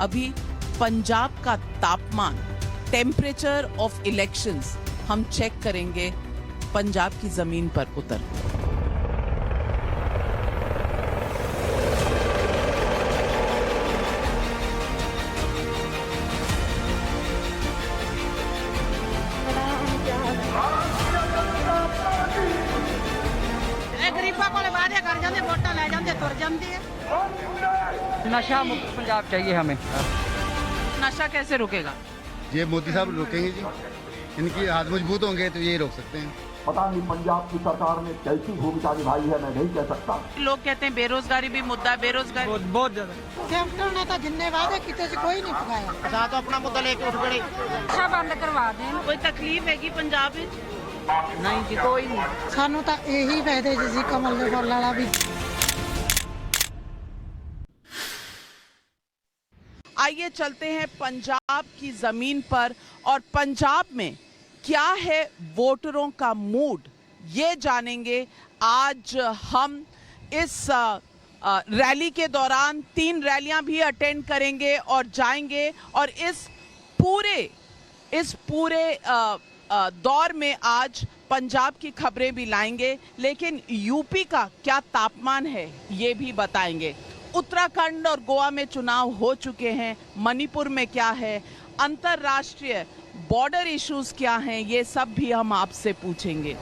अभी पंजाब का तापमान, टेम्परेचर ऑफ इलेक्शंस हम चेक करेंगे पंजाब की जमीन पर उतर। गरीबा को वादे कर जाते, वोटा ले जाते, तुर जाते हैं। नशा मुक्त पंजाब चाहिए हमें। नशा कैसे रुकेगा? ये मोदी साहब रोकेंगे जी, इनकी हाथ मजबूत होंगे तो ये रोक सकते हैं। पता नहीं पंजाब की सरकार ने कैसी भूमिका निभाई है, मैं नहीं कह सकता। लोग कहते हैं बेरोजगारी भी मुद्दा, बेरोजगारी बहुत ज्यादा। कैप्टन ने तो जिन्ने वादे किए कोई नहीं पुगाया। तो अपना मुद्दा लेके उठ गए। नशा बंद करवा दें। कोई तकलीफ हैगी पंजाब में? नहीं जी, कोई नहीं। सानू तो यही वादे जी कमल दे फुल वाला भी। आइए चलते हैं पंजाब की जमीन पर और पंजाब में क्या है वोटरों का मूड, ये जानेंगे। आज हम इस रैली के दौरान 3 रैलियां भी अटेंड करेंगे और जाएंगे और इस पूरे दौर में आज पंजाब की खबरें भी लाएंगे, लेकिन यूपी का क्या तापमान है ये भी बताएंगे। उत्तराखंड और गोवा में चुनाव हो चुके हैं, मणिपुर में क्या है, अंतर्राष्ट्रीय बॉर्डर इश्यूज क्या हैं, ये सब भी हम आपसे पूछेंगे।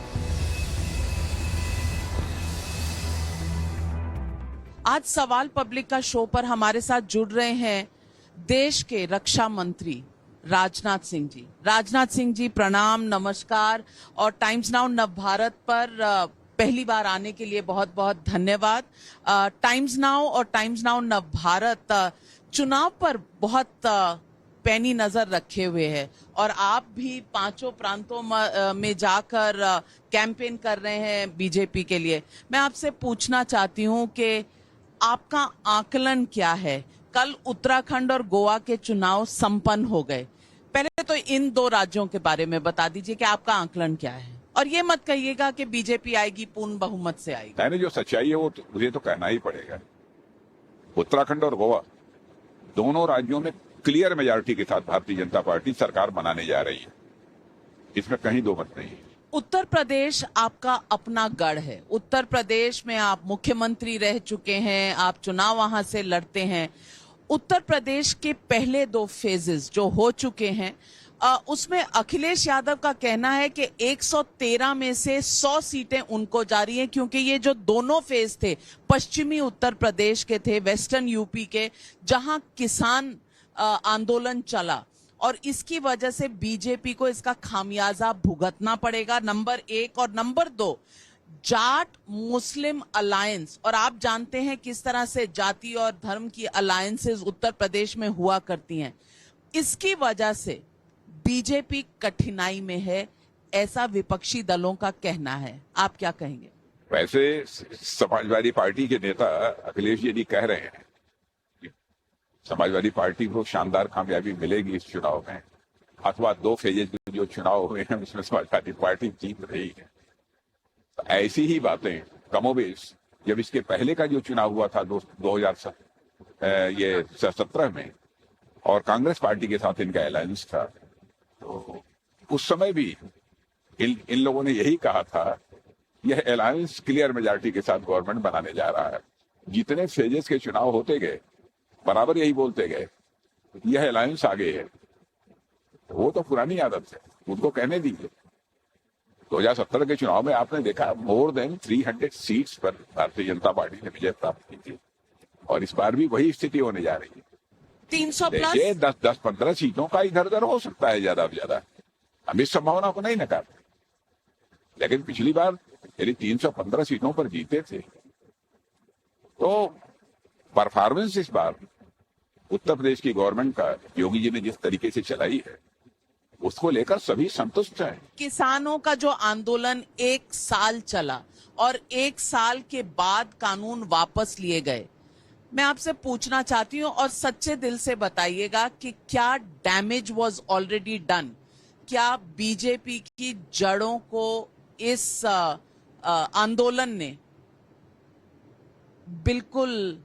आज सवाल पब्लिक का शो पर हमारे साथ जुड़ रहे हैं देश के रक्षा मंत्री राजनाथ सिंह जी। राजनाथ सिंह जी प्रणाम, नमस्कार। और टाइम्स नाउ नव भारत पर पहली बार आने के लिए बहुत बहुत धन्यवाद। टाइम्स नाउ और टाइम्स नाउ नव भारत चुनाव पर बहुत पैनी नजर रखे हुए है और आप भी 5 प्रांतों में जाकर कैंपेन कर रहे हैं बीजेपी के लिए। मैं आपसे पूछना चाहती हूं कि आपका आकलन क्या है? कल उत्तराखंड और गोवा के चुनाव संपन्न हो गए। पहले तो इन 2 राज्यों के बारे में बता दीजिए कि आपका आकलन क्या है, और ये मत कहिएगा कि बीजेपी आएगी पूर्ण बहुमत से आएगी। मैंने जो सच्चाई है वो मुझे तो कहना ही पड़ेगा। उत्तराखंड और गोवा दोनों राज्यों में क्लियर मेजॉरिटी के साथ भारतीय जनता पार्टी सरकार बनाने जा रही है, इसमें कहीं दो मत नहीं है। उत्तर प्रदेश आपका अपना गढ़ है। उत्तर प्रदेश में आप मुख्यमंत्री रह चुके हैं, आप चुनाव वहां से लड़ते हैं। उत्तर प्रदेश के पहले 2 फेजेस जो हो चुके हैं उसमें अखिलेश यादव का कहना है कि 113 में से 100 सीटें उनको जा रही हैं, क्योंकि ये जो दोनों फेज थे पश्चिमी उत्तर प्रदेश के थे, वेस्टर्न यूपी के, जहां किसान आंदोलन चला और इसकी वजह से बीजेपी को इसका खामियाजा भुगतना पड़ेगा, नंबर 1। और नंबर 2, जाट मुस्लिम अलायंस, और आप जानते हैं किस तरह से जाति और धर्म की अलायंसेस उत्तर प्रदेश में हुआ करती हैं। इसकी वजह से बीजेपी कठिनाई में है, ऐसा विपक्षी दलों का कहना है। आप क्या कहेंगे? वैसे समाजवादी पार्टी के नेता अखिलेश जी कह रहे हैं कि समाजवादी पार्टी को शानदार कामयाबी मिलेगी इस चुनाव में, अथवा 2 फेजेज में जो चुनाव हुए हैं उसमें समाजवादी पार्टी जीत रही है। तो ऐसी ही बातें कमोबेश जब इसके पहले का जो चुनाव हुआ था 2017 में और कांग्रेस पार्टी के साथ इनका अलायंस था, तो उस समय भी इन लोगों ने यही कहा था यह अलायंस क्लियर मेजॉरिटी के साथ गवर्नमेंट बनाने जा रहा है। जितने फेजेस के चुनाव होते गए बराबर यही बोलते गए यह अलायंस आगे है। वो तो पुरानी आदत है, उनको कहने दीजिए। 2017 के चुनाव में आपने देखा मोर देन 300 सीट्स पर भारतीय जनता पार्टी ने विजय प्राप्त की थी और इस बार भी वही स्थिति होने जा रही है। 300 प्लस 10-15 सीटों का इधर उधर हो सकता है, ज्यादा से ज्यादा। हम इस संभावना को नहीं नकारते, लेकिन पिछली बार यदि 315 सीटों पर जीते थे तो परफॉर्मेंस इस बार उत्तर प्रदेश की गवर्नमेंट का योगी जी ने जिस तरीके से चलाई है उसको लेकर सभी संतुष्ट हैं। किसानों का जो आंदोलन 1 साल चला और 1 साल के बाद कानून वापस लिए गए, मैं आपसे पूछना चाहती हूं और सच्चे दिल से बताइएगा कि क्या डैमेज वाज ऑलरेडी डन? क्या बीजेपी की जड़ों को इस आंदोलन ने बिल्कुल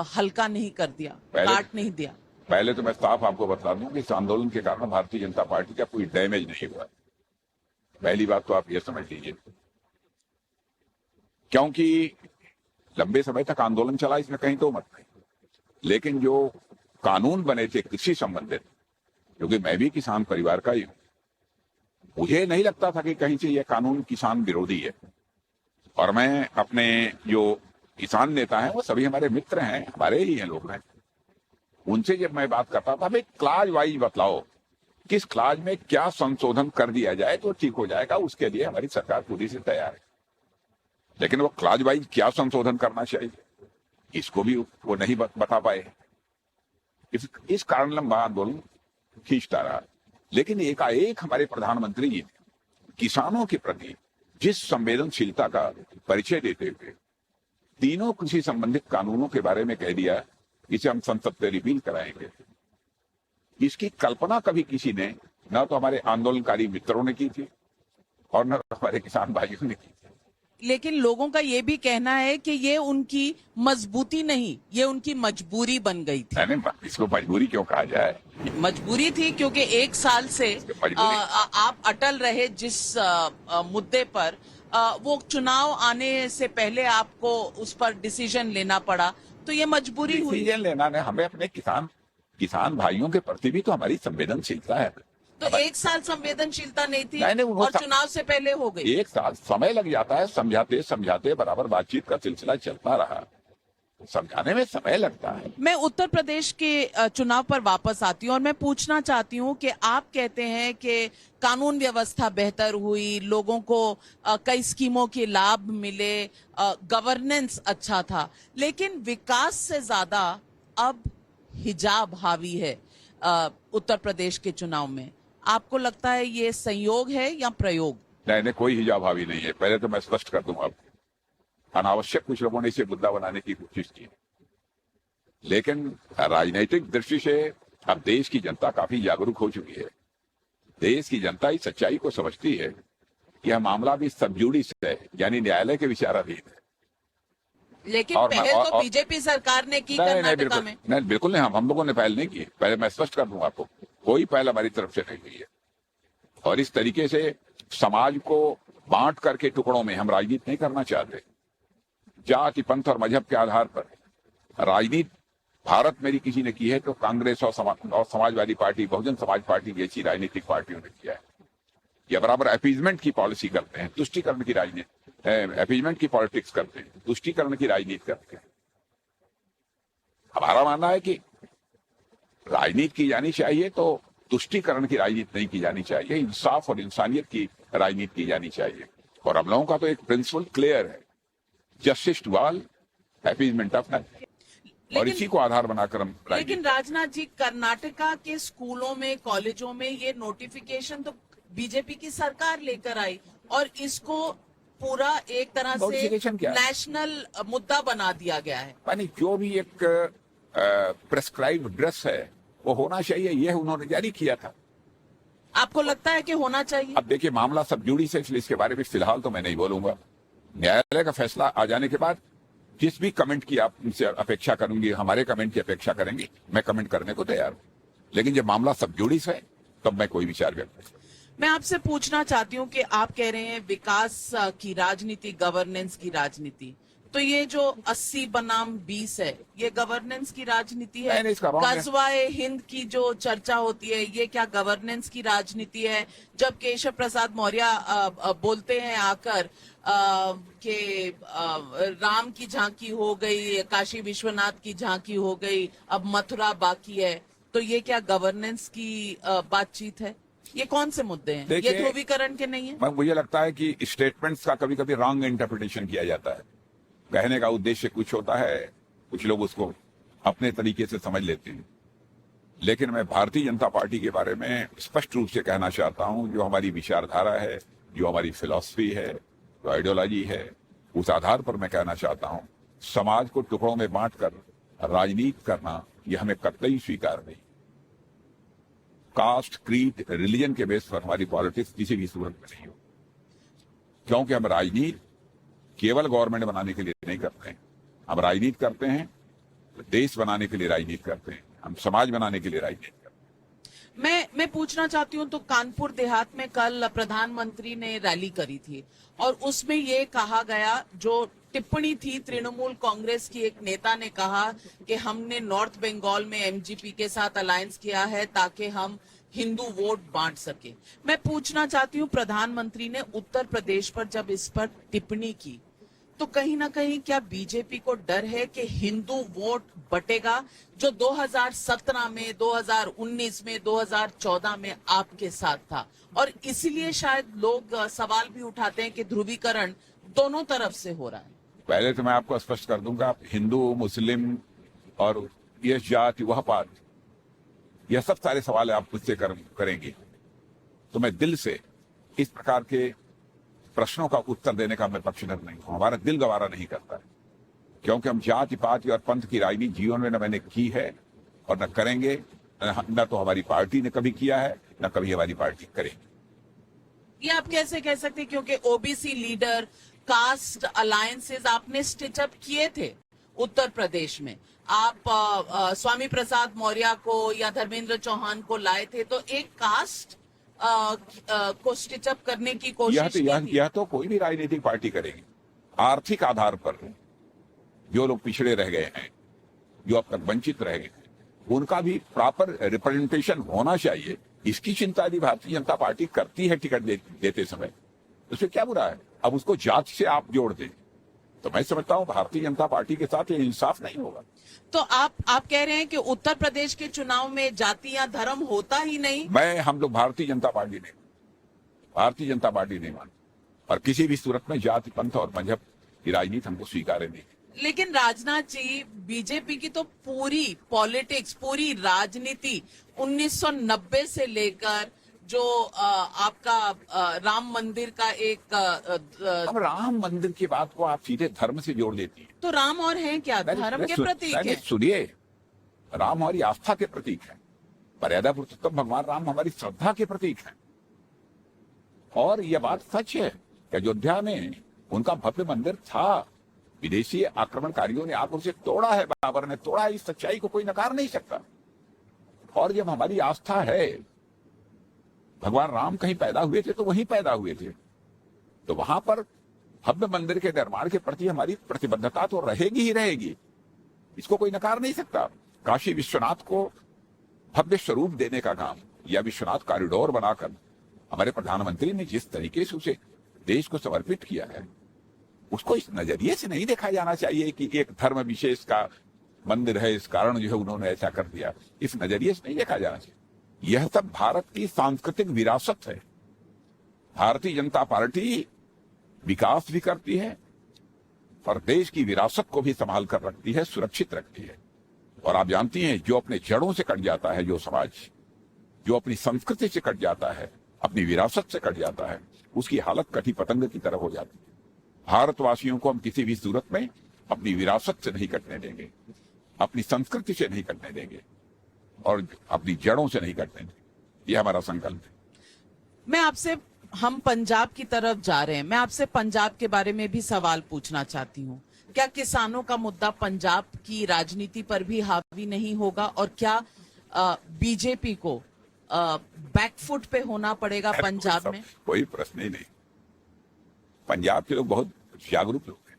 हल्का नहीं कर दिया, काट नहीं दिया? पहले तो मैं साफ आपको बता दूं कि इस आंदोलन के कारण भारतीय जनता पार्टी का कोई डैमेज नहीं हुआ। पहली बात तो आप ये समझ लीजिए, क्योंकि लंबे समय तक आंदोलन चला, इसमें कहीं तो मत नहीं। लेकिन जो कानून बने थे कृषि संबंधित, क्योंकि मैं भी किसान परिवार का ही हूं, मुझे नहीं लगता था कि कहीं से यह कानून किसान विरोधी है। और मैं अपने जो किसान नेता हैं वो सभी हमारे मित्र हैं, हमारे ही हैं, लोग हैं। उनसे जब मैं बात करता था, भाई क्लाज वाइज बतलाओ, किस क्लाज में क्या संशोधन कर दिया जाए तो ठीक हो जाएगा, उसके लिए हमारी सरकार पूरी से तैयार है। लेकिन वो क्लाज वाइज क्या संशोधन करना चाहिए, इसको भी वो नहीं बता पाए। इस कारण लंबा आंदोलन खींचता रहा। लेकिन एकाएक हमारे प्रधानमंत्री जी ने किसानों के प्रति जिस संवेदनशीलता का परिचय देते हुए तीनों कृषि संबंधित कानूनों के बारे में कह दिया, इसे हम संसद से रिपील कराएंगे, इसकी कल्पना कभी किसी ने, न तो हमारे आंदोलनकारी मित्रों ने की थी और न हमारे किसान भाइयों ने की थी। लेकिन लोगों का ये भी कहना है कि ये उनकी मजबूती नहीं, ये उनकी मजबूरी बन गई थी। नहीं, इसको मजबूरी क्यों कहा जाए? मजबूरी थी क्योंकि एक साल से आप अटल रहे जिस मुद्दे पर, वो चुनाव आने से पहले आपको उस पर डिसीजन लेना पड़ा, तो ये मजबूरी हुई। डिसीजन लेना ने हमें अपने किसान भाइयों के प्रति भी तो हमारी संवेदनशीलता है। तो एक साल संवेदनशीलता नहीं थी नहीं, और चुनाव से पहले हो गई। एक साल समय लग जाता है, समझाते समझाते बराबर बातचीत का सिलसिला चलता रहा, समझाने में समय लगता है। मैं उत्तर प्रदेश के चुनाव पर वापस आती हूँ और मैं पूछना चाहती हूँ कि आप कहते हैं कि कानून व्यवस्था बेहतर हुई, लोगों को कई स्कीमों के लाभ मिले, गवर्नेंस अच्छा था, लेकिन विकास से ज्यादा अब हिजाब हावी है उत्तर प्रदेश के चुनाव में। आपको लगता है ये संयोग है या प्रयोग? नहीं, कोई हिजाब हावी नहीं है। पहले तो मैं स्पष्ट कर दूं, अब अनावश्यक कुछ लोगों ने इसे मुद्दा बनाने की कोशिश की, लेकिन राजनीतिक दृष्टि से अब देश की जनता काफी जागरूक हो चुकी है। देश की जनता इस सच्चाई को समझती है कि यह मामला भी सब जुडिस है, यानी न्यायालय के विचाराधीन है। लेकिन पहल तो बीजेपी सरकार ने की कर्नाटका में। नहीं, बिल्कुल नहीं, हम लोगों ने पहल नहीं की। पहले मैं स्पष्ट कर दूं आपको, कोई पहल हमारी तरफ से नहीं हुई है। और इस तरीके से समाज को बांट करके टुकड़ों में हम राजनीति नहीं करना चाहते। जाति, पंथ और मजहब के आधार पर राजनीति भारत में किसी ने की है तो कांग्रेस और समाजवादी पार्टी, बहुजन समाज पार्टी जैसी राजनीतिक पार्टियों ने किया है। यह बराबर अपीजमेंट की पॉलिसी करते हैं, तुष्टीकरण की राजनीति, अपीजमेंट की पॉलिटिक्स करते हैं, तुष्टीकरण की राजनीति करते हैं। हमारा मानना है कि राजनीति की जानी चाहिए तो तुष्टीकरण की राजनीति नहीं की जानी चाहिए, इंसाफ और इंसानियत की राजनीति की जानी चाहिए। और हम लोगों का तो एक प्रिंसिपल क्लियर है, justice to all, appeasement of none, और इसी को आधार बनाकर हम। लेकिन राजनाथ जी, कर्नाटका के स्कूलों में, कॉलेजों में ये नोटिफिकेशन तो बीजेपी की सरकार लेकर आई और इसको पूरा एक तरह से नेशनल मुद्दा बना दिया गया है। यानी जो भी एक प्रेस्क्राइब्ड ड्रेस है वो होना चाहिए, यह उन्होंने जारी किया था। आपको लगता है कि होना चाहिए? अब देखिए, मामला सब जुड़ी से, इसलिए इसके बारे में फिलहाल तो मैं नहीं बोलूंगा। न्यायालय का फैसला आ जाने के बाद जिस भी कमेंट की आप उनसे अपेक्षा करूंगी, हमारे कमेंट की अपेक्षा करेंगे, मैं कमेंट करने को तैयार हूं। लेकिन जब मामला सब जुड़ी से है तब मैं कोई विचार व्यक्त करूं। मैं आपसे पूछना चाहती हूँ कि आप कह रहे हैं विकास की राजनीति, गवर्नेंस की राजनीति, तो ये जो 80 बनाम 20 है, ये गवर्नेंस की राजनीति है? गजवाए हिंद की जो चर्चा होती है, ये क्या गवर्नेंस की राजनीति है? जब केशव प्रसाद मौर्य बोलते हैं आकर कि राम की झांकी हो गई, काशी विश्वनाथ की झांकी हो गई, अब मथुरा बाकी है, तो ये क्या गवर्नेंस की बातचीत है? ये कौन से मुद्दे हैं? ये ध्रुवीकरण के नहीं है? मुझे लगता है कि स्टेटमेंट्स का कभी कभी रॉन्ग इंटरप्रिटेशन किया जाता है। कहने का उद्देश्य कुछ होता है, कुछ लोग उसको अपने तरीके से समझ लेते हैं। लेकिन मैं भारतीय जनता पार्टी के बारे में स्पष्ट रूप से कहना चाहता हूं, जो हमारी विचारधारा है, जो हमारी फिलॉसफी है, जो आइडियोलॉजी है, उस आधार पर मैं कहना चाहता हूं, समाज को टुकड़ों में बांटकर राजनीति करना यह हमें कतई स्वीकार नहीं। कास्ट, क्रीड, रिलीजन के बेस पर हमारी पॉलिटिक्स किसी भी सूरत में नहीं हो, क्योंकि हम राजनीति केवल गवर्नमेंट बनाने के लिए नहीं करते हैं। हम राजनीति करते हैं, देश बनाने के लिए राजनीति करते हैं। हम समाज बनाने के लिए राजनीति करते हैं। मैं पूछना चाहती हूं, तो कानपुर देहात में कल प्रधानमंत्री ने रैली करी थी और उसमें ये कहा गया, जो टिप्पणी थी तृणमूल कांग्रेस की एक नेता ने कहा कि हमने नॉर्थ बंगाल में एमजीपी के साथ अलायंस किया है ताकि हम हिंदू वोट बांट सके। मैं पूछना चाहती हूं, प्रधानमंत्री ने उत्तर प्रदेश पर जब इस पर टिप्पणी की तो कहीं ना कहीं क्या बीजेपी को डर है कि हिंदू वोट बटेगा, जो 2017 में, 2019 में, 2014 में आपके साथ था, और इसीलिए शायद लोग सवाल भी उठाते हैं कि ध्रुवीकरण दोनों तरफ से हो रहा है। पहले तो मैं आपको स्पष्ट कर दूंगा, हिंदू, मुस्लिम और ये जाति, वह पात, यह सब सारे सवाल आप मुझसे करेंगे तो मैं दिल से इस प्रकार के प्रश्नों का उत्तर देने का मैं पक्षधर नहीं हूं। हमारा दिल गवारा नहीं करता है, क्योंकि हम जाति पाति और पंथ की राजनीति जीवन में न मैंने की है और न करेंगे, न तो हमारी पार्टी ने कभी किया है, न कभी हमारी पार्टी करेगी। ये आप कैसे कह सकते हैं, क्योंकि ओबीसी लीडर, कास्ट अलायंसेस आपने स्टिच अप किए थे उत्तर प्रदेश में। आप स्वामी प्रसाद मौर्य को या धर्मेंद्र चौहान को लाए थे, तो एक कास्ट को स्टिच अप करने की कोशिश की थी। यह तो कोई भी राजनीतिक पार्टी करेगी। आर्थिक आधार पर जो लोग पिछड़े रह गए हैं, जो अब तक वंचित रह गए हैं, उनका भी प्रॉपर रिप्रेजेंटेशन होना चाहिए। इसकी चिंता यदि भारतीय जनता पार्टी करती है टिकट देते समय, उसमें क्या बुरा है। अब उसको जाति से आप जोड़ दें तो मैं समझता हूं भारतीय जनता पार्टी के साथ ये इंसाफ नहीं होगा। तो आप कह रहे हैं कि उत्तर प्रदेश के चुनाव में जाति या धर्म होता ही नहीं? हम लोग भारतीय जनता पार्टी नहीं मानते, और किसी भी सूरत में जाति, पंथ और मजहब की राजनीति हमको स्वीकार नहीं। लेकिन राजनाथ जी, बीजेपी की तो पूरी पॉलिटिक्स, पूरी राजनीति 1990 से लेकर जो आपका राम मंदिर का एक अब राम मंदिर की बात को आप सीधे धर्म से जोड़ देती हैं। तो राम और हैं क्या? धर्म के प्रतीक है। सुनिए, राम हमारी आस्था के प्रतीक है। मर्यादा पुरुषोत्तम भगवान राम हमारी श्रद्धा के प्रतीक है। और यह बात सच है कि अयोध्या में उनका भव्य मंदिर था, विदेशी आक्रमणकारियों ने आकर उसे तोड़ा है, बाबर ने तोड़ा है। इस सच्चाई को कोई नकार नहीं सकता। और जब हमारी आस्था है, भगवान राम कहीं पैदा हुए थे तो वहीं पैदा हुए थे, तो वहां पर भव्य मंदिर के निर्माण के प्रति हमारी प्रतिबद्धता तो रहेगी ही रहेगी। इसको कोई नकार नहीं सकता। काशी विश्वनाथ को भव्य स्वरूप देने का काम, या विश्वनाथ कॉरिडोर बनाकर हमारे प्रधानमंत्री ने जिस तरीके से उसे देश को समर्पित किया है, उसको इस नजरिए से नहीं देखा जाना चाहिए कि एक धर्म विशेष का मंदिर है, इस कारण जो है उन्होंने ऐसा कर दिया। इस नजरिए से नहीं देखा जाना चाहिए। यह सब भारत की सांस्कृतिक विरासत है। भारतीय जनता पार्टी विकास भी करती है और देश की विरासत को भी संभाल कर रखती है, सुरक्षित रखती है। और आप जानती हैं, जो अपने जड़ों से कट जाता है, जो समाज जो अपनी संस्कृति से कट जाता है, अपनी विरासत से कट जाता है, उसकी हालत कटी पतंग की तरह हो जाती है। भारतवासियों को हम किसी भी सूरत में अपनी विरासत से नहीं कटने देंगे, अपनी संस्कृति से नहीं कटने देंगे और अपनी जड़ों से नहीं कटने देंगे। यह हमारा संकल्प है। हम पंजाब की तरफ जा रहे हैं, मैं आपसे पंजाब के बारे में भी सवाल पूछना चाहती हूँ। क्या किसानों का मुद्दा पंजाब की राजनीति पर भी हावी नहीं होगा, और क्या बीजेपी को बैकफुट पे होना पड़ेगा पंजाब में? कोई प्रश्न ही नहीं। पंजाब के लोग बहुत जागरूक लोग हैं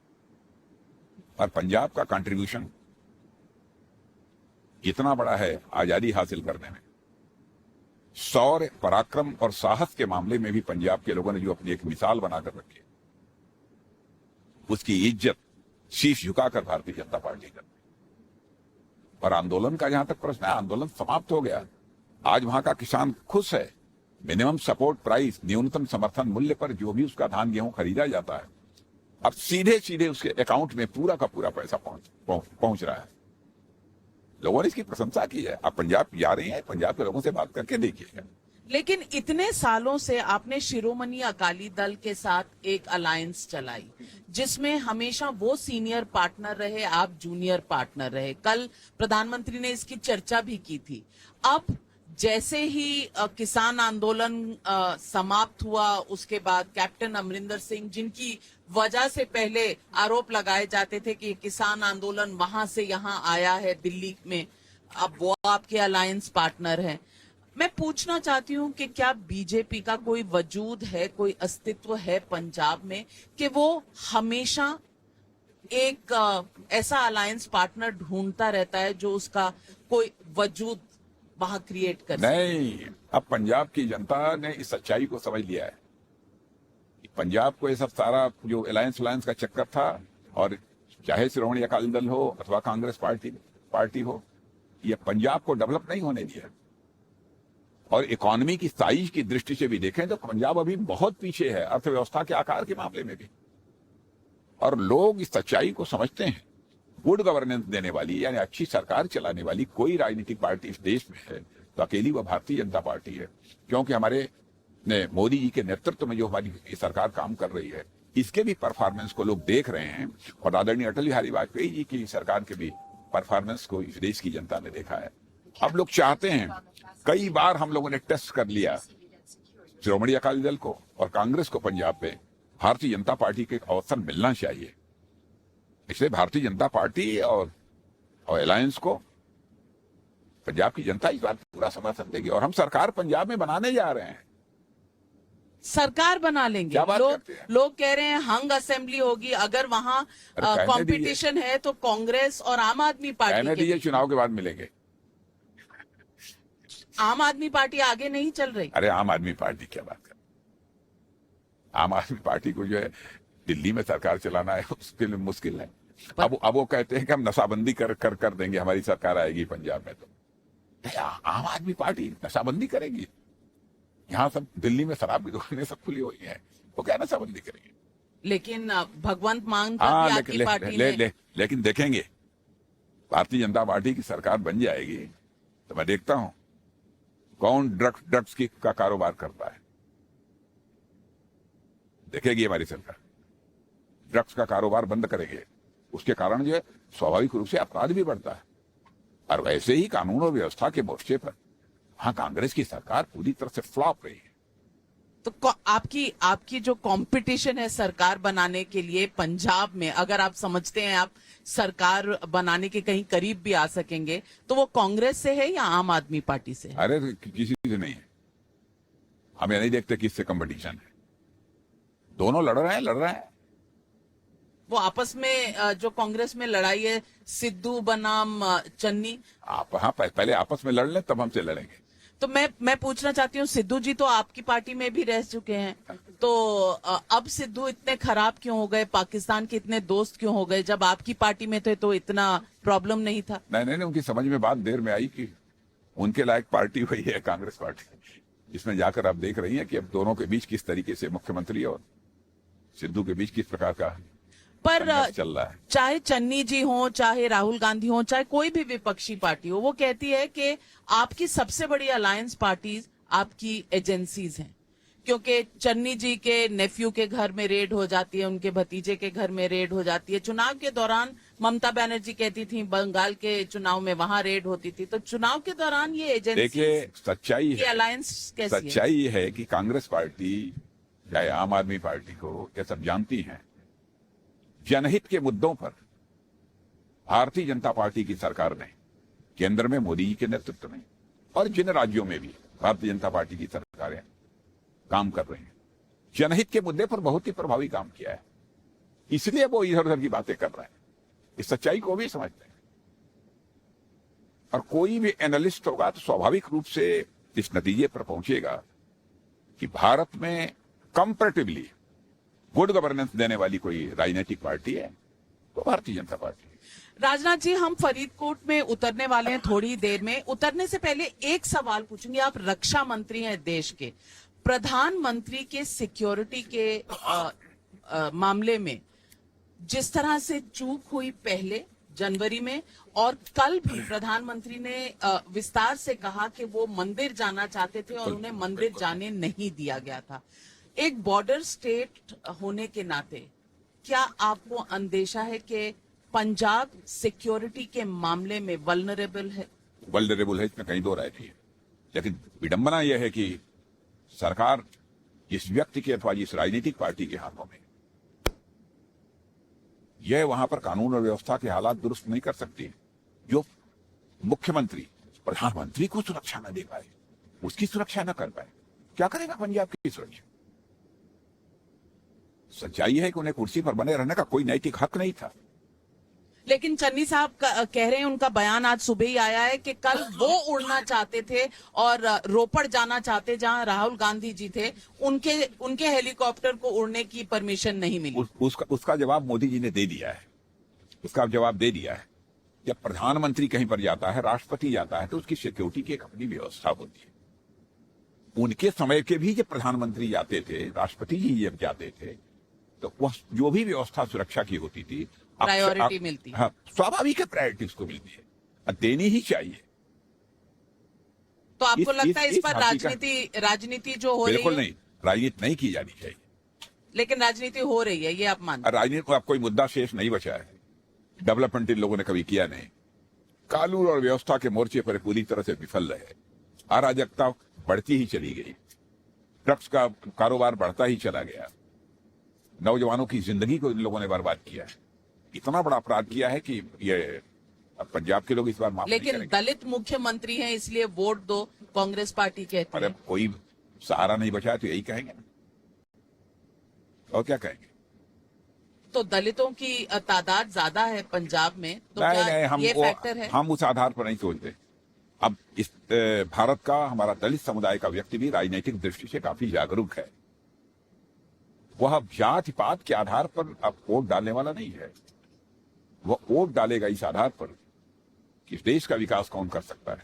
और पंजाब का कंट्रीब्यूशन इतना बड़ा है आजादी हासिल करने में। शौर्य, पराक्रम और साहस के मामले में भी पंजाब के लोगों ने जो अपनी एक मिसाल बनाकर रखी है, उसकी इज्जत शीश झुकाकर भारतीय जनता पार्टी करती है। और आंदोलन का जहां तक प्रश्न है, आंदोलन समाप्त हो गया। आज वहां का किसान खुश है। मिनिमम सपोर्ट प्राइस, न्यूनतम समर्थन मूल्य पर जो भी उसका धान गेहूं खरीदा जाता है, अब सीधे सीधे उसके अकाउंट में पूरा का पूरा पैसा पहुंच रहा है। लोगों ने इसकी प्रशंसा की है। आप पंजाब जा रहे हैं, पंजाब के लोगों से बात करके देखिएगा। लेकिन इतने सालों से आपने शिरोमणि अकाली दल के साथ एक अलायंस चलाई, जिसमें हमेशा वो सीनियर पार्टनर रहे, आप जूनियर पार्टनर रहे। कल प्रधानमंत्री ने इसकी चर्चा भी की थी। अब जैसे ही किसान आंदोलन समाप्त हुआ, उसके बाद कैप्टन अमरिंदर सिंह, जिनकी वजह से पहले आरोप लगाए जाते थे कि किसान आंदोलन वहां से यहां आया है दिल्ली में, अब वो आपके अलायंस पार्टनर हैं। मैं पूछना चाहती हूँ कि क्या बीजेपी का कोई वजूद है, कोई अस्तित्व है पंजाब में कि वो हमेशा एक ऐसा अलायंस पार्टनर ढूंढता रहता है जो उसका कोई वजूद वहां क्रिएट कर सके? नहीं, अब पंजाब की जनता ने इस सच्चाई को समझ लिया है। पंजाब को ये सब सारा जो अलायंस का चक्कर था, और चाहे श्रोमणी अकाली दल हो अथवा कांग्रेस पार्टी हो, ये पंजाब को डेवलप नहीं होने दिया। और इकोनॉमी की साइज की दृष्टि से भी देखें तो पंजाब अभी बहुत पीछे है, अर्थव्यवस्था के आकार के मामले में भी। और लोग इस सच्चाई को समझते हैं। गुड गवर्नेंस देने वाली यानी अच्छी सरकार चलाने वाली कोई राजनीतिक पार्टी इस देश में है तो अकेली वो भारतीय जनता पार्टी है। क्योंकि हमारे मोदी जी के नेतृत्व में जो हमारी ये सरकार काम कर रही है, इसके भी परफॉर्मेंस को लोग देख रहे हैं। और आदरणीय अटल बिहारी वाजपेयी जी की सरकार के भी परफॉर्मेंस को इस देश की जनता ने देखा है। अब लोग चाहते हैं, कई बार हम लोगों ने टेस्ट कर लिया श्रोमणी अकाली दल को और कांग्रेस को पंजाब में, भारतीय जनता पार्टी के अवसर मिलना चाहिए। इसलिए भारतीय जनता पार्टी और अलायंस को पंजाब की जनता इस बात पूरा समर्थन देगी। और हम सरकार पंजाब में बनाने जा रहे हैं। सरकार बना लेंगे। क्या बात करते हैं? लोग कह रहे हैं हंग असेंबली होगी। अगर वहां कंपटीशन है तो कांग्रेस और आम आदमी पार्टी कहने दीजिए, चुनाव के बाद मिलेंगे। आम आदमी पार्टी आगे नहीं चल रही। अरे आम आदमी पार्टी क्या बात कर, आम आदमी पार्टी को जो है दिल्ली में सरकार चलाना है उसके लिए मुश्किल है। अब वो कहते हैं कि हम नशाबंदी कर देंगे, हमारी सरकार आएगी पंजाब में। तो आम आदमी पार्टी नशाबंदी करेगी? यहाँ सब दिल्ली में शराब की दुकानें सब खुली हुई हैं, वो क्या नशाबंदी करेंगे? लेकिन भगवंत मान आपकी पार्टी लेकिन देखेंगे भारतीय जनता पार्टी की सरकार बन जाएगी तो मैं देखता हूं कौन ड्रग्स का कारोबार करता है। देखेगी हमारी सरकार, ड्रग्स का कारोबार बंद करेंगे। उसके कारण जो है स्वाभाविक रूप से अपराध भी बढ़ता है। और वैसे ही कानून और व्यवस्था के मोर्चे पर हाँ कांग्रेस की सरकार पूरी तरह से फ्लॉप रही है। तो आपकी जो कंपटीशन है सरकार बनाने के लिए पंजाब में, अगर आप समझते हैं आप सरकार बनाने के कहीं करीब भी आ सकेंगे, तो वो कांग्रेस से है या आम आदमी पार्टी से है? अरे किसी से नहीं है। हम ये नहीं देखते किससे कंपटीशन है। दोनों लड़ रहे हैं। वो आपस में जो कांग्रेस में लड़ाई है सिद्धू बनाम चन्नी, आप हाँ पहले आपस में लड़ लें तब हमसे लड़ेंगे। तो मैं पूछना चाहती हूँ, सिद्धू जी तो आपकी पार्टी में भी रह चुके हैं, तो अब सिद्धू इतने खराब क्यों हो गए? पाकिस्तान के इतने दोस्त क्यों हो गए? जब आपकी पार्टी में थे तो इतना प्रॉब्लम नहीं था। नहीं, उनकी समझ में बात देर में आई कि उनके लायक पार्टी वही है कांग्रेस पार्टी, जिसमें जाकर आप देख रही हैं कि अब दोनों के बीच किस तरीके से, मुख्यमंत्री और सिद्धू के बीच किस प्रकार का पर चल रहा है। चाहे चन्नी जी हो, चाहे राहुल गांधी हो, चाहे कोई भी विपक्षी पार्टी हो, वो कहती है कि आपकी सबसे बड़ी अलायंस पार्टीज आपकी एजेंसीज हैं। क्योंकि चन्नी जी के नेफ्यू के घर में रेड हो जाती है, उनके भतीजे के घर में रेड हो जाती है। चुनाव के दौरान ममता बनर्जी कहती थी बंगाल के चुनाव में वहां रेड होती थी। तो चुनाव के दौरान ये एजेंसी, देखिए सच्चाई है, अलायंस कैसी है? सच्चाई ये है कि कांग्रेस पार्टी चाहे आम आदमी पार्टी को ये सब जानती हैं, जनहित के मुद्दों पर भारतीय जनता पार्टी की सरकार ने केंद्र में मोदी जी के नेतृत्व में और जिन राज्यों में भी भारतीय जनता पार्टी की सरकारें काम कर रही हैं, जनहित के मुद्दे पर बहुत ही प्रभावी काम किया है। इसलिए वो इधर उधर की बातें कर रहे हैं। इस सच्चाई को भी समझते हैं। और कोई भी एनालिस्ट होगा तो स्वाभाविक रूप से इस नतीजे पर पहुंचेगा कि भारत में कंपैरेटिवली गुड गवर्नेंस देने वाली कोई राजनीतिक पार्टी है तो भारतीय जनता पार्टी है। राजनाथ जी, हम फरीदकोट में उतरने वाले हैं थोड़ी देर में। उतरने से पहले एक सवाल पूछूंगी। आप रक्षा मंत्री हैं देश के, प्रधानमंत्री के सिक्योरिटी के मामले में जिस तरह से चूक हुई पहले जनवरी में, और कल भी प्रधानमंत्री ने विस्तार से कहा कि वो मंदिर जाना चाहते थे और उन्हें मंदिर जाने नहीं दिया गया था। एक बॉर्डर स्टेट होने के नाते क्या आपको अंदेशा है कि पंजाब सिक्योरिटी के मामले में वल्नरेबल है? वल्नरेबल है, इसमें कहीं दो राय नहीं है। लेकिन विडंबना यह है कि सरकार जिस व्यक्ति के अथवा जिस राजनीतिक पार्टी के हाथों में, यह वहां पर कानून और व्यवस्था के हालात दुरुस्त नहीं कर सकती। जो मुख्यमंत्री प्रधानमंत्री को सुरक्षा न दे पाए, उसकी सुरक्षा न कर पाए, क्या करेगा पंजाब की सुरक्षा? सच्चाई है कि उन्हें कुर्सी पर बने रहने का कोई नैतिक हक नहीं था। लेकिन चन्नी साहब कह रहे हैं, उनका बयान आज सुबह ही आया है कि कल वो उड़ना चाहते थे और रोपड़ जाना चाहते जहां राहुल गांधी जी थे, उनके हेलीकॉप्टर को उड़ने की परमिशन नहीं मिली। उसका जवाब मोदी जी ने दे दिया है। उसका जवाब दे दिया है। जब प्रधानमंत्री कहीं पर जाता है, राष्ट्रपति जाता है, तो उसकी सिक्योरिटी की एक अपनी व्यवस्था होती है। उनके समय के भी जब प्रधानमंत्री जाते थे, राष्ट्रपति जी जब जाते थे, तो वह जो भी व्यवस्था सुरक्षा की होती थी, प्रायोरिटी मिलती है। हाँ, स्वाभाविक है, प्रायोरिटी उसको मिलती है और देनी ही चाहिए। तो आपको लगता है इस पर राजनीति जो हो रही है? बिल्कुल नहीं, राजनीति नहीं की जानी चाहिए। लेकिन राजनीति हो रही है, ये आप मानते हैं? राजनीति को अब कोई मुद्दा शेष नहीं बचा है। डेवलपमेंट इन लोगों ने कभी किया नहीं। कानून और व्यवस्था के मोर्चे पर पूरी तरह से विफल रहे। अराजकता बढ़ती ही चली गई, ड्रग्स का कारोबार बढ़ता ही चला गया, नौजवानों की जिंदगी को इन लोगों ने बर्बाद किया है। इतना बड़ा अपराध किया है कि ये पंजाब के लोग इस बार माफ नहीं लेकिन करेंगे। दलित मुख्यमंत्री हैं, इसलिए वोट दो, कांग्रेस पार्टी कहती अरे है। कोई सहारा नहीं बचा तो यही कहेंगे ना, और क्या कहेंगे? तो दलितों की तादाद ज्यादा है पंजाब में, तो नहीं, क्या ये फैक्टर है? हम उस आधार पर नहीं सोचते। अब इस भारत का, हमारा दलित समुदाय का व्यक्ति भी राजनीतिक दृष्टि से काफी जागरूक है। वह जाति पात के आधार पर अब वोट डालने वाला नहीं है। वह वोट डालेगा इस आधार पर कि इस देश का विकास कौन कर सकता है,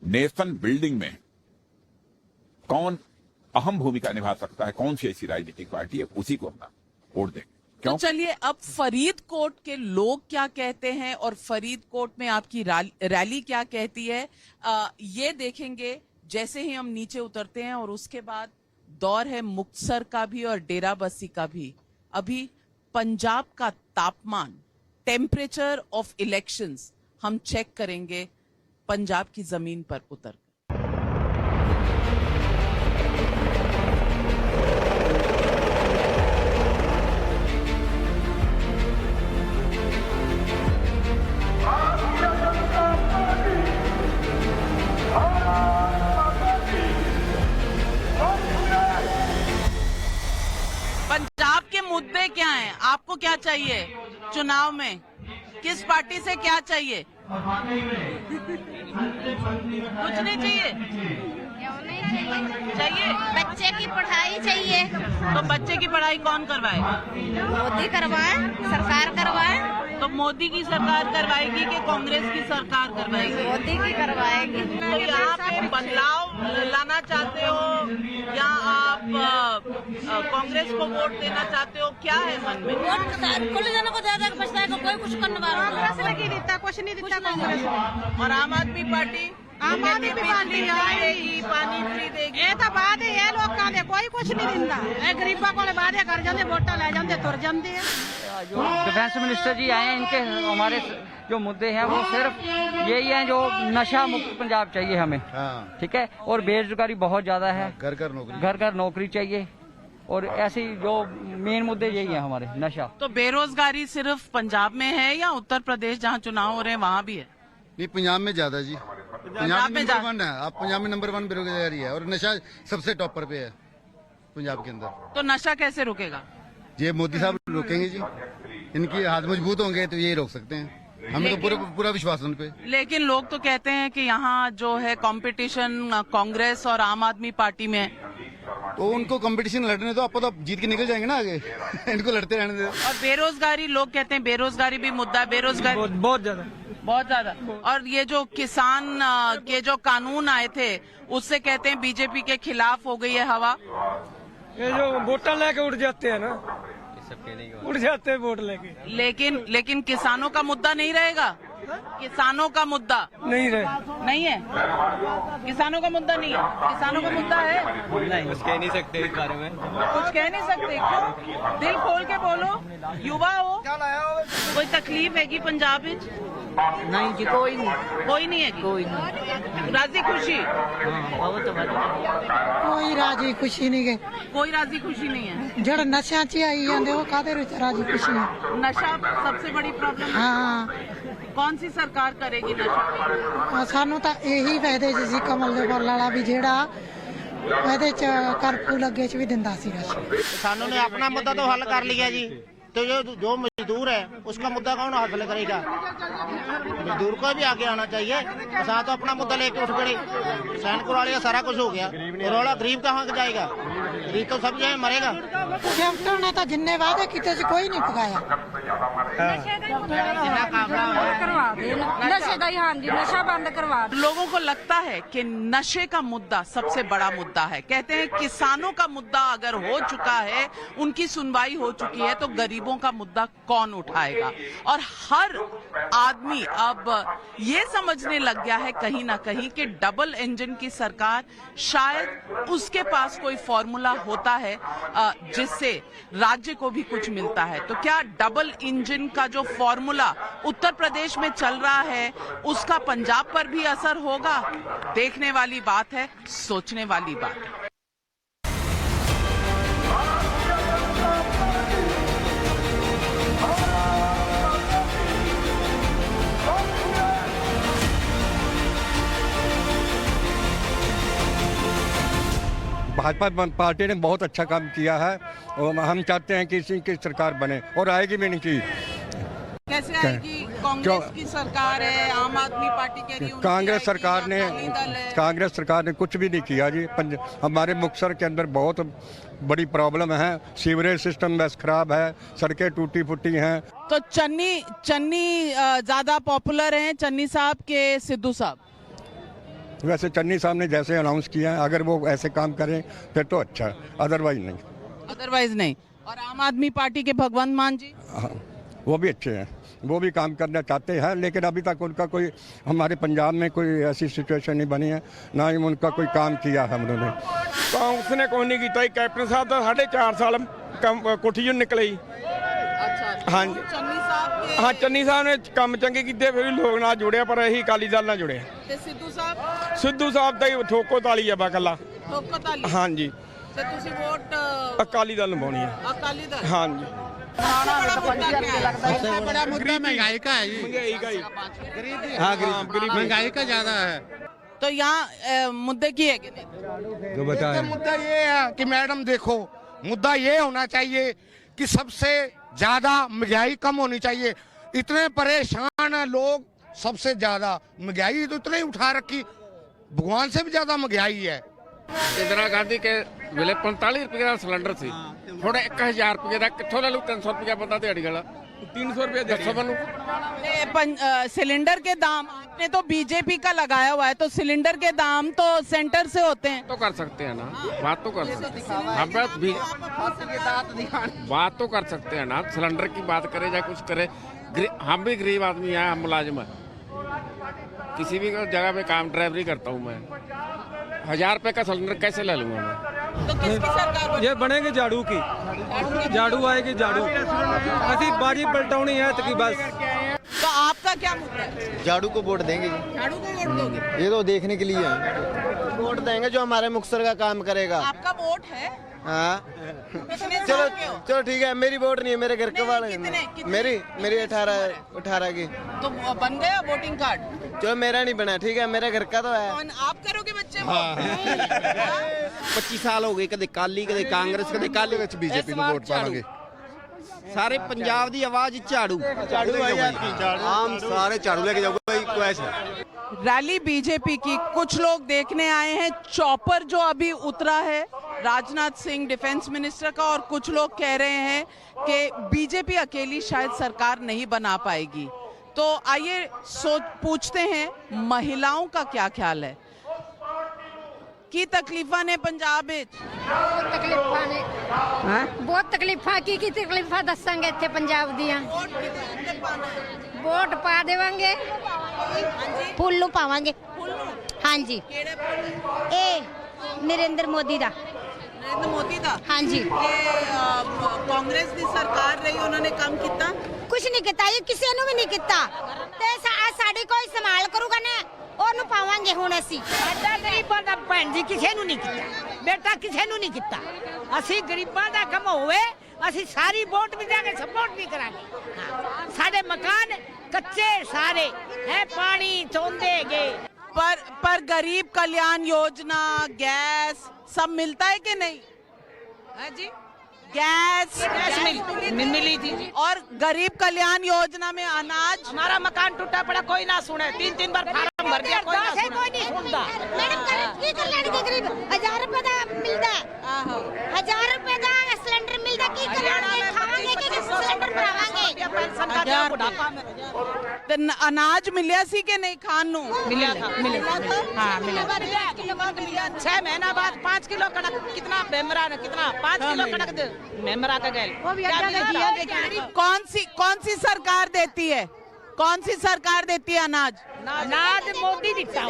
नेशन बिल्डिंग में कौन अहम भूमिका निभा सकता है, कौन सी ऐसी राजनीतिक पार्टी है, उसी को अपना वोट देंगे। तो चलिए, अब फरीदकोट के लोग क्या कहते हैं और फरीदकोट में आपकी रैली क्या कहती है, ये देखेंगे जैसे ही हम नीचे उतरते हैं। और उसके बाद दौर है मुक्तसर का भी और डेराबस्सी का भी। अभी पंजाब का तापमान, टेम्परेचर ऑफ इलेक्शंस हम चेक करेंगे पंजाब की जमीन पर उतर। पंजाब के मुद्दे क्या हैं? आपको क्या चाहिए चुनाव में? किस पार्टी से क्या चाहिए? कुछ नहीं चाहिए? चाहिए बच्चे की पढ़ाई चाहिए। तो बच्चे की पढ़ाई कौन करवाए? मोदी करवाए, सरकार करवाए। तो मोदी की सरकार करवाएगी कि कांग्रेस की सरकार करवाएगी? मोदी की करवाएगी। तो यहाँ पे बदलाव लाना चाहते हो या आप कांग्रेस को वोट देना चाहते हो? क्या है मन में? कुल जनों को ज्यादा बचता है, कोई कुछ करने वाला कांग्रेस ने देता, कुछ नहीं देता कांग्रेस। और आम आदमी पार्टी? आम आदमी पार्टी देगी, पानी फ्री देगी। ਇਹ ਤਾਂ ਬਾਅਦ ਇਹ ਲੋਕਾਂ ਦੇ ਕੋਈ ਕੁਝ ਨਹੀਂ ਦਿੰਦਾ। ਇਹ ਗਰੀਬਾਂ ਕੋਲੇ ਵਾਅਦੇ ਕਰ ਜਾਂਦੇ, ਵੋਟਾਂ ਲੈ ਜਾਂਦੇ, ਤੁਰ ਜਾਂਦੇ ਆ। जो डिफेंस मिनिस्टर जी आए हैं, इनके हमारे जो मुद्दे हैं वो सिर्फ यही हैं, जो नशा मुक्त पंजाब चाहिए हमें। हाँ, ठीक है, और बेरोजगारी बहुत ज्यादा है, घर घर नौकरी। घर घर नौकरी चाहिए, और ऐसी जो मेन मुद्दे यही हैं हमारे। नशा तो बेरोजगारी सिर्फ पंजाब में है या उत्तर प्रदेश जहाँ चुनाव हो रहे हैं वहाँ भी है? नहीं, पंजाब में ज्यादा जी। पंजाब में नंबर 1 है। आप पंजाब में नंबर 1 बेरोजगारी है और नशा सबसे टॉपर पे है पंजाब के अंदर। तो नशा कैसे रुकेगा? ये मोदी साहब रोकेंगे जी। इनकी हाथ मजबूत होंगे तो यही रोक सकते हैं। हमें तो पूरा विश्वास है उन पे। लेकिन लोग तो कहते हैं कि यहाँ जो है कंपटीशन कांग्रेस और आम आदमी पार्टी में है। तो उनको कंपटीशन लड़ने दो, आप तो जीत के निकल जाएंगे ना आगे। इनको लड़ते रहने दो। और बेरोजगारी, लोग कहते हैं बेरोजगारी भी मुद्दा है। बेरोजगारी बहुत ज्यादा, बहुत ज्यादा। और ये जो किसान के जो कानून आए थे, उससे कहते हैं बीजेपी के खिलाफ हो गई है हवा। ये जो वोटर लेके उड़ जाते हैं ना, उड़ जाते हैं वोट लेके। लेकिन किसानों का मुद्दा नहीं रहेगा? किसानों का मुद्दा नहीं रहे, नहीं है? किसानों का मुद्दा नहीं है? किसानों का मुद्दा है? नहीं, कुछ कह नहीं सकते इस बारे में। कुछ कह नहीं सकते? क्यों? दिल खोल के बोलो, युवा हो। कोई तकलीफ हैगी पंजाब विच? नहीं जी कोई नहीं, कोई नहीं हैगी। कोई नहीं। राजी खुशी? बहुत कोई राजी खुशी नहीं गई। कोई राजी खुशी नहीं है। जड़ नशा च आई जाते वो कादे विच राजी खुशी है। नशा सबसे बड़ी प्रॉब्लम है। हाँ कौन सी सरकार करेगी नशा? सानू तो यही फायदे च सी कमल दे फल वाला भी जेड़ा ਇਹਦੇ ਚ ਕਰਫਿਊ ਲੱਗੇ ਚ ਵੀ ਦਿੰਦਾ ਸੀ ਰਾਸ਼ਨ। किसानों ने अपना मुद्दा तो हल कर लिया जी, तो जो मजदूर है उसका मुद्दा कौन हल करेगा? मजदूर को भी आगे आना चाहिए। किसान तो अपना मुद्दा लेके उठ पड़े, सैनिक वाले सारा कुछ हो गया, रोला गरीब कहाँ जाएगा? गरीब तो सब जगह मरेगा। कैप्टन ने तो जिन्ने वादे किए कोई नहीं पकाया। नशे का ही, हाँ जी, नशा बंद करवा। लोगों को लगता है कि नशे का मुद्दा सबसे बड़ा मुद्दा है। कहते हैं किसानों का मुद्दा अगर हो चुका है, उनकी सुनवाई हो चुकी है, तो गरीबों का मुद्दा कौन उठाएगा? और हर आदमी अब ये समझने लग गया है कहीं ना कहीं कि डबल इंजन की सरकार, शायद उसके पास कोई फॉर्मूला होता है जिससे राज्य को भी कुछ मिलता है। तो क्या डबल इंजन का जो फॉर्मूला उत्तर प्रदेश में चल रहा है उसका पंजाब पर भी असर होगा? देखने वाली बात है, सोचने वाली बात है। भाजपा पार्टी ने बहुत अच्छा काम किया है और हम चाहते हैं कि इसी की सरकार बने और आएगी भी नहीं की। कैसे आएगी? कांग्रेस की सरकार है, आम आदमी पार्टी कह रही है कांग्रेस सरकार ने कुछ भी नहीं किया जी। हमारे मुक्तसर के अंदर बहुत बड़ी प्रॉब्लम है, सीवरेज सिस्टम बस खराब है, सड़कें टूटी फूटी हैं। तो चन्नी ज्यादा पॉपुलर हैं, चन्नी साहब के सिद्धू साहब? वैसे चन्नी साहब ने जैसे अनाउंस किया है, अगर वो ऐसे काम करें फिर तो अच्छा, अदरवाइज नहीं। और आम आदमी पार्टी के भगवंत मान जी? वो भी अच्छे हैं, वो भी काम करना चाहते हैं, लेकिन अभी तक उनका कोई हमारे पंजाब में कोई ऐसी सिचुएशन नहीं बनी है, ना ही उनका कोई काम किया है उन्होंने। कांग्रेस ने कोई नहीं किया। कैप्टन साहब तो 4.5 साल कोठी चों निकले ही। हाँ जी, हाँ चन्नी साहब ने काम चंगे किए, फिर लोग ना जुड़े, पर यही अकाली दल ना जुड़े। सिद्धू साहब तो ठोको ताली है कला। हाँ जी, अकाली दल ਨੂੰ ਪਾਉਣੀ ਹੈ। अकाली दल? हाँ जी। सबसे बड़ा मुद्दा महंगाई का है जी। हाँ, महंगाई का ज्यादा है। तो यहाँ मुद्दे की है कि मुद्दा ये है कि मैडम देखो, मुद्दा ये होना चाहिए कि सबसे ज्यादा महंगाई कम होनी चाहिए। इतने परेशान है लोग, सबसे ज्यादा महंगाई तो इतने ही उठा रखी, भगवान से भी ज्यादा महंगाई है। इंदिरा गांधी के वेले 45 रुपए का सिलेंडर सी, थोड़ा 1000 रुपए का कितों ले लू? 300 रुपया बंदा दिहाड़ी वाला, 300 रुपया दसो मैनू। सिलेंडर के दाम आपने तो बीजेपी का लगाया हुआ है, तो सिलेंडर के दाम तो सेंटर से होते हैं। तो कर सकते हैं ना, बात तो कर सकते हैं, बात तो कर सकते हैं ना। सिलेंडर की बात करें या कुछ करे, हम भी गरीब आदमी हैं, हम मुलाजिम हैं, किसी भी जगह पे काम ड्राइवरी करता हूँ मैं। 1000 रुपए का सिलेंडर कैसे ले लूंगा मैं? तो किसकी सरकार? ये बनेगी झाड़ू की, झाड़ू आएगी, झाड़ू ऐसी बाजी पलटानी है तो बस। तो आपका क्या मुद्दा है? झाड़ू को वोट देंगे जी। झाड़ू को वोट दोगे? ये तो देखने के लिए है, वोट देंगे जो हमारे मुक्तसर का काम करेगा। आपका वोट है? हाँ कितने चलो साल के हो? चलो ठीक है, मेरी वोट नहीं है, मेरे घर के नहीं, वाले कितने? मेरी 18 की। तो बन गया वोटिंग कार्ड? जो मेरा नहीं बना, ठीक है, मेरे घर का तो है। कौन आप करोगे बच्चे? 25 साल हो गए, कदे काली कदे कांग्रेस कदे काली विच बीजेपी ਨੂੰ ਵੋਟ ਪਾਵਾਂਗੇ। ਸਾਰੇ ਪੰਜਾਬ ਦੀ ਆਵਾਜ਼ ਝਾੜੂ ਆਮ ਸਾਰੇ ਝਾੜੂ ਲੈ ਕੇ ਜਾਊਗਾ ਜੀ, ਕੁਐਸ਼ ਹੈ। रैली बीजेपी की कुछ लोग देखने आए हैं, चॉपर जो अभी उतरा है राजनाथ सिंह डिफेंस मिनिस्टर का, और कुछ लोग कह रहे हैं कि बीजेपी अकेली शायद सरकार नहीं बना पाएगी। तो आइए पूछते हैं महिलाओं का क्या ख्याल है। की तकलीफा ने पंजाब बहुत तकलीफा की तकलीफा दसांगे इत्थे पंजाब दियां। वोट पा देवांगे, फुल ਨੂੰ ਪਾਵਾਂਗੇ। ਹਾਂਜੀ, ਇਹ ਨਰਿੰਦਰ ਮੋਦੀ ਦਾ। नरेंद्र मोदी का? ਹਾਂਜੀ। कांग्रेस की सरकार रही, उन्होंने काम किया? कुछ नहीं किया, ये किसी ने भी नहीं किया। ते साड़ी कोई संभाल करूगा ना ਉਹਨੂੰ ਪਾਵਾਂਗੇ ਹੁਣ ਅਸੀਂ। ਸਾਡਾ ਗਰੀਬਾਂ ਦਾ ਭੈਣ ਜੀ ਕਿਸੇ ਨੂੰ ਨਹੀਂ ਕੀਤਾ, ਬੇਟਾ ਕਿਸੇ ਨੂੰ ਨਹੀਂ ਕੀਤਾ। ਅਸੀਂ ਗਰੀਬਾਂ ਦਾ ਕੰਮ ਹੋਵੇ ਅਸੀਂ ਸਾਰੀ ਵੋਟ ਵੀ ਦੇਾਂਗੇ, ਸਪੋਰਟ ਵੀ ਕਰਾਂਗੇ। ਸਾਡੇ ਮਕਾਨ ਕੱਚੇ ਸਾਰੇ ਹੈ, ਪਾਣੀ ਚੋਂਦੇ ਗਏ। पर गरीब कल्याण योजना, गैस सब मिलता है कि नहीं? है जी, गैस मिली थी जी। और गरीब कल्याण योजना में अनाज, हमारा मकान टूटा पड़ा कोई ना सुने, 3 बार फार्म भर दिया कोई नहीं सुनता। मैडम की कल्याण के गरीब 1000 रुपए का मिलता है, 1000 रुपए का सिलेंडर मिलता, की कल्याण के खावांगे कि सिलेंडर भरावांगे। तो अनाज मिलिया सी के नहीं खान नु? मिला था, हाँ मिला। 6 महीना बाद 5 किलो कणक, कितना मेमरा ने कितना 5 किलो कणक मेमरा का गैल। कौन सी सरकार देती है? कौन सी सरकार देती है अनाज? अनाज मोदी देता है,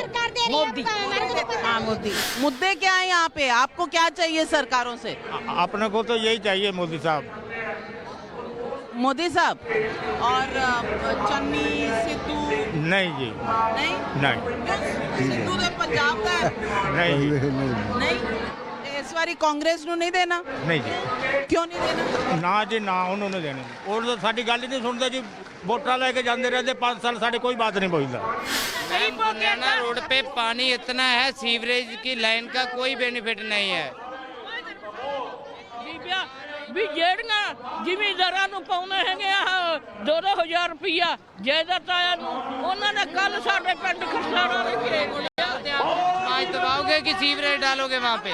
मोदी। हाँ मोदी। मुद्दे क्या है यहाँ पे? आपको क्या चाहिए सरकारों से? अपने को तो यही चाहिए मोदी साहब। मोदी साहब और चन्नी सिद्धू? नहीं जी, नहीं। सिद्धू तो पंजाब का है। नहीं इस बारी कांग्रेस ਨੂੰ ਨਹੀਂ ਦੇਣਾ? नहीं जी, क्यों नहीं देना? ना जी ना उन्होंने देने। और तो साडी गल ही नहीं सुनते जी, वोटा लेके जाते रहते 5 साल, साड़ी कोई बात नहीं पहुंचता। रोड पे पानी इतना है, सीवरेज की लाइन का कोई बेनिफिट नहीं है। ਵੀ ਜਿਹੜੀਆਂ ਜ਼ਿਮੀਂਦਾਰਾਂ ਨੂੰ ਪਾਉਣੇ ਹੈਗੇ ਆ 2-2000 ਰੁਪਇਆ ਜਾਇਦਾਦ ਆਇਆ ਨੂੰ, ਉਹਨਾਂ ਨੇ ਕੱਲ ਸਾਡੇ ਪਿੰਡ ਖਰਸਾਣਾ ਦੇ आज दबाओगे कि सीवरेज डालोगे वहाँ पे?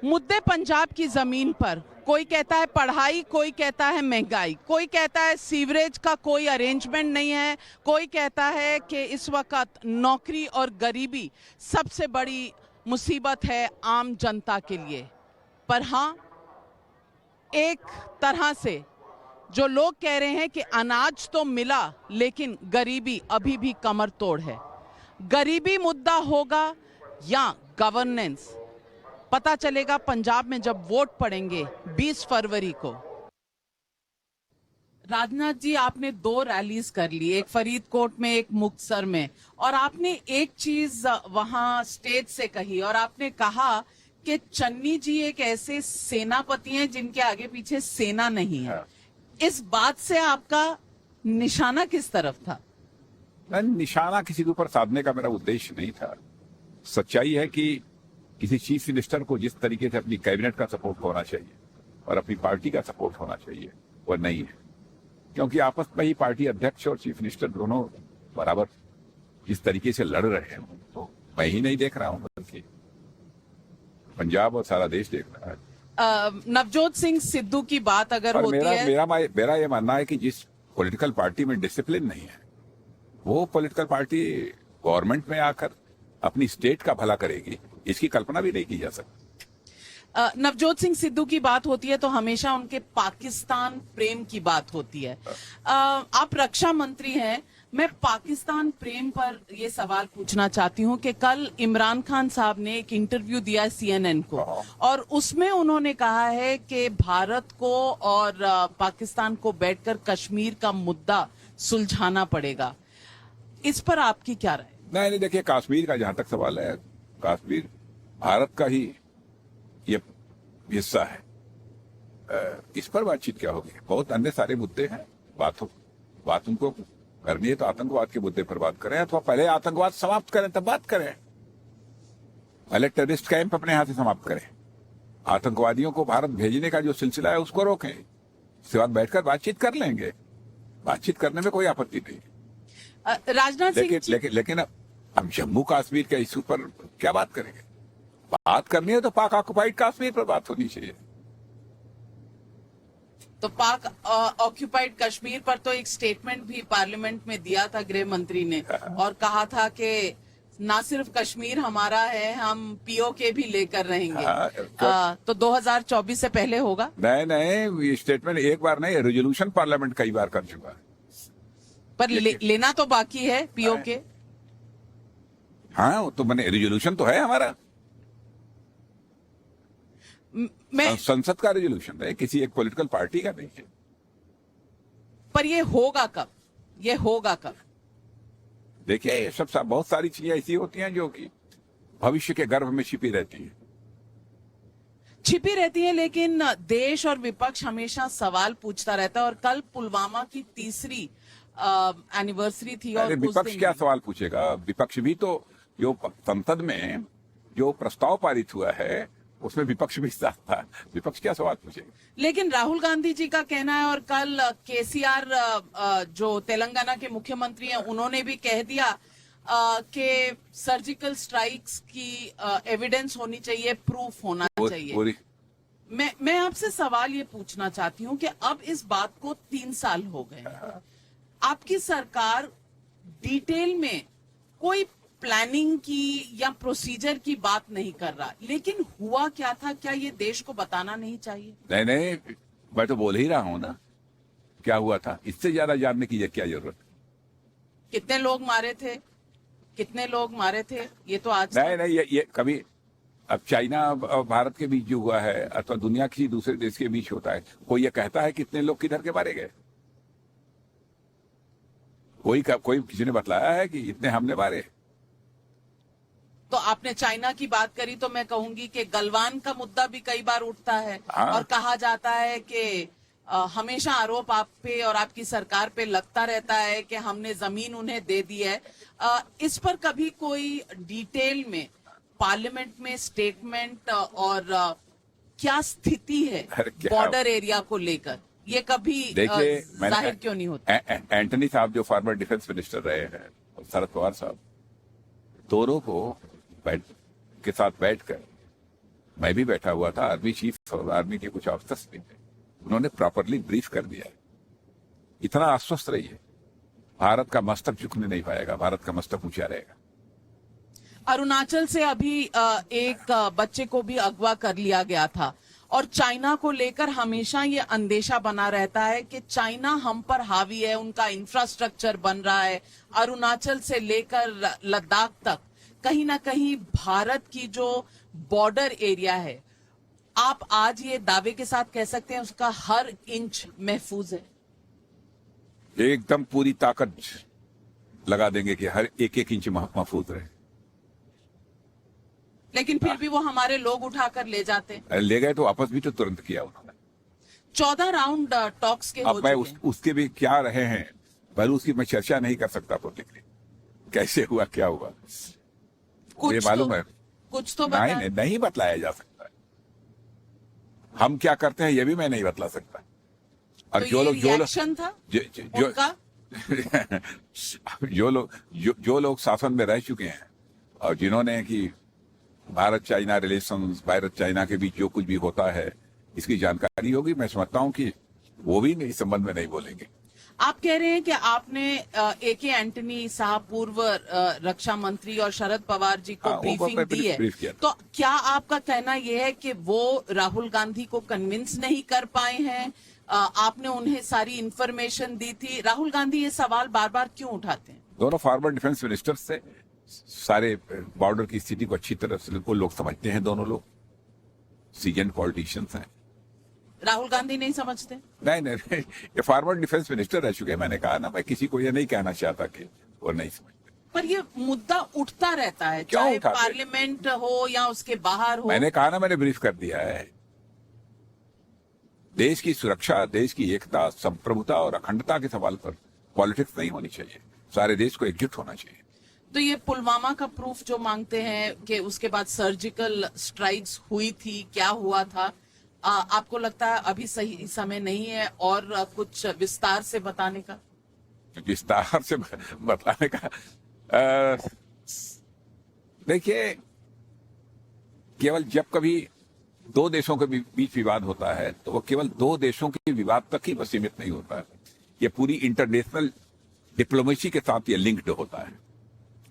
मुद्दे पंजाब की जमीन पर, कोई कहता है पढ़ाई, कोई कहता है महंगाई, कोई कहता है सीवरेज का कोई अरेंजमेंट नहीं है, कोई कहता है कि इस वक्त नौकरी और गरीबी सबसे बड़ी मुसीबत है आम जनता के लिए। पर हाँ, एक तरह से जो लोग कह रहे हैं कि अनाज तो मिला लेकिन गरीबी अभी भी कमर तोड़ है। गरीबी मुद्दा होगा या गवर्नेंस, पता चलेगा पंजाब में जब वोट पड़ेंगे 20 फरवरी को। राजनाथ जी, आपने 2 रैलीज कर ली, एक फरीदकोट में, एक मुक्तसर में, और आपने एक चीज वहां स्टेज से कही और आपने कहा कि चन्नी जी एक ऐसे सेनापति हैं जिनके आगे पीछे सेना नहीं है। इस बात से आपका निशाना किस तरफ था? निशाना किसी के ऊपर साधने का मेरा उद्देश्य नहीं था। सच्चाई है कि किसी चीफ मिनिस्टर को जिस तरीके से अपनी कैबिनेट का सपोर्ट होना चाहिए और अपनी पार्टी का सपोर्ट होना चाहिए वो नहीं है, क्योंकि आपस में ही पार्टी अध्यक्ष और चीफ मिनिस्टर दोनों बराबर जिस तरीके से लड़ रहे हैं तो मैं ही नहीं देख रहा हूं, बल्कि पंजाब और सारा देश देख रहा है। नवजोत सिंह सिद्धू की बात अगर होती है, मेरा ये मानना है कि जिस पॉलिटिकल पार्टी में डिसिप्लिन नहीं है वो पॉलिटिकल पार्टी गवर्नमेंट में आकर अपनी स्टेट का भला करेगी, इसकी कल्पना भी नहीं की जा सकती। नवजोत सिंह सिद्धू की बात होती है तो हमेशा उनके पाकिस्तान प्रेम की बात होती है। आप रक्षा मंत्री हैं, मैं पाकिस्तान प्रेम पर ये सवाल पूछना चाहती हूं कि कल इमरान खान साहब ने एक इंटरव्यू दिया CNN को और उसमें उन्होंने कहा है कि भारत को और पाकिस्तान को बैठकर कश्मीर का मुद्दा सुलझाना पड़ेगा। इस पर आपकी क्या राय? नहीं, देखिए, कश्मीर का जहां तक सवाल है, कश्मीर भारत का ही ये हिस्सा है। इस पर बातचीत क्या होगी? बहुत अन्य सारे मुद्दे हैं, बात उनको करनी है तो आतंकवाद के मुद्दे पर बात करें, अथवा पहले आतंकवाद समाप्त करें तब बात करें। पहले टेररिस्ट कैंप अपने यहाँ से समाप्त करें, आतंकवादियों को भारत भेजने का जो सिलसिला है उसको रोकें, इसके बाद बैठकर बातचीत कर लेंगे। बातचीत करने में कोई आपत्ति नहीं। राजनाथ सिंह, लेकिन अब जम्मू कश्मीर के इशू पर क्या बात करेंगे? बात करनी है तो पाक ऑक्युपाइड कश्मीर पर बात होनी चाहिए। तो पाक ऑक्युपाइड कश्मीर पर तो एक स्टेटमेंट भी पार्लियामेंट में दिया था गृह मंत्री ने और कहा था कि ना सिर्फ कश्मीर हमारा है, हम POK भी लेकर रहेंगे। तो 2024 से पहले होगा? नहीं, ये स्टेटमेंट एक बार नहीं, रेजोल्यूशन पार्लियामेंट कई बार कर चुका है, पर लेना तो बाकी है POK। हाँ, तो मैंने रेजोल्यूशन तो है हमारा, संसद का रेजोल्यूशन है, किसी एक पॉलिटिकल पार्टी का नहीं है। पर ये होगा कब? ये होगा कब? देखिए, ये सब बहुत सारी चीजें ऐसी होती हैं जो कि भविष्य के गर्भ में छिपी रहती हैं। लेकिन देश और विपक्ष हमेशा सवाल पूछता रहता है, और कल पुलवामा की तीसरी एनिवर्सरी थी और विपक्ष क्या सवाल पूछेगा? विपक्ष भी तो, जो संसद में जो प्रस्ताव पारित हुआ है उसमें विपक्ष भी साथ था, विपक्ष क्या सवाल पूछेगा? लेकिन राहुल गांधी जी का कहना है, और कल केसीआर जो तेलंगाना के मुख्यमंत्री हैं उन्होंने भी कह दिया कि सर्जिकल स्ट्राइक्स की एविडेंस होनी चाहिए, प्रूफ होना चाहिए। मैं आपसे सवाल ये पूछना चाहती हूँ कि अब इस बात को 3 साल हो गए, आपकी सरकार डिटेल में कोई प्लानिंग की या प्रोसीजर की बात नहीं कर रहा, लेकिन हुआ क्या था? क्या ये देश को बताना नहीं चाहिए? नहीं, मैं तो बोल ही रहा हूँ ना क्या हुआ था। इससे ज्यादा जानने की क्या जरूरत? कितने लोग मारे थे, कितने लोग मारे थे, ये तो आज नहीं, ये कभी अब चाइना और भारत के बीच जो हुआ है अथवा दुनिया किसी दूसरे देश के बीच होता है, कोई ये कहता है कितने लोग किधर के मारे गए? कोई किसी ने बतलाया है कि इतने हमने मारे? तो आपने चाइना की बात करी तो मैं कहूंगी कि गलवान का मुद्दा भी कई बार उठता है। और कहा जाता है कि हमेशा आरोप आप पे और आपकी सरकार पे लगता रहता है कि हमने जमीन उन्हें दे दी है। इस पर कभी कोई डिटेल में पार्लियामेंट में स्टेटमेंट और क्या स्थिति है बॉर्डर एरिया को लेकर, ये कभी जाहिर क्यों नहीं होता? एंटनी साहब जो फॉर्मर डिफेंस मिनिस्टर रहे हैं, शरद पवार साहब, दोनों को के साथ बैठकर, मैं भी बैठा हुआ था, आर्मी चीफ और आर्मी के कुछ ऑफिसर्स भी थे, उन्होंने प्रॉपरली ब्रीफ कर दिया। इतना आश्वस्त रहिए, भारत का मस्तक झुकने नहीं पाएगा, भारत का मस्तक ऊंचा रहेगा। अरुणाचल से अभी एक बच्चे को भी अगवा कर लिया गया था, और चाइना को लेकर हमेशा ये अंदेशा बना रहता है कि चाइना हम पर हावी है, उनका इंफ्रास्ट्रक्चर बन रहा है। अरुणाचल से लेकर लद्दाख तक कहीं ना कहीं भारत की जो बॉर्डर एरिया है, आप आज ये दावे के साथ कह सकते हैं उसका हर इंच महफूज है? एकदम पूरी ताकत लगा देंगे कि हर एक इंच महफूज रहे। लेकिन फिर भी वो हमारे लोग उठाकर ले जाते हैं। ले गए तो वापस भी तो तुरंत किया उन्होंने। 14 राउंड टॉक्स के हो चुके हैं। उसके भी क्या रहे हैं, पहले उसकी मैं चर्चा नहीं कर सकता पब्लिकली, कैसे हुआ क्या हुआ ये मालूम है कुछ तो नहीं बतलाया जा सकता। हम क्या करते हैं ये भी मैं नहीं बतला सकता। और तो जो लोग जो लोग शासन में रह चुके हैं और जिन्होंने कि Bharat China relations, Bharat China के बीच जो कुछ भी होता है इसकी जानकारी होगी, मैं समझता हूं कि वो भी इस संबंध में नहीं बोलेंगे। आप कह रहे हैं कि आपने AK एंटनी साहब, पूर्व रक्षा मंत्री, और शरद पवार जी को ब्रीफिंग दी है, तो क्या आपका कहना यह है कि वो राहुल गांधी को कन्विंस नहीं कर पाए हैं? आपने उन्हें सारी इंफॉर्मेशन दी थी। राहुल गांधी ये सवाल बार बार क्यों उठाते हैं? दोनों फॉर्मर डिफेंस मिनिस्टर से सारे बॉर्डर की स्थिति को अच्छी तरह से वो लोग समझते हैं, दोनों लोग सीजन पॉलिटिशियंस हैं। राहुल गांधी नहीं समझते? नहीं, ये फॉर्मर डिफेंस मिनिस्टर रह चुके हैं। मैंने कहा ना, मैं किसी को ये नहीं कहना चाहता कि वो नहीं समझते, पर ये मुद्दा उठता रहता है, चाहे पार्लियामेंट हो या उसके बाहर हो। मैंने कहा ना, मैंने ब्रीफ कर दिया है। देश की सुरक्षा, देश की एकता, संप्रभुता और अखंडता के सवाल पर पॉलिटिक्स नहीं होनी चाहिए, सारे देश को एकजुट होना चाहिए। तो ये पुलवामा का प्रूफ जो मांगते हैं कि उसके बाद सर्जिकल स्ट्राइक्स हुई थी, क्या हुआ था, आपको लगता है अभी सही समय नहीं है और कुछ विस्तार से बताने का? विस्तार से बताने का, देखिए, केवल जब कभी दो देशों के बीच विवाद होता है तो वो केवल दो देशों के विवाद तक ही सीमित नहीं होता है, ये पूरी इंटरनेशनल डिप्लोमेसी के साथ ये लिंक्ड होता है।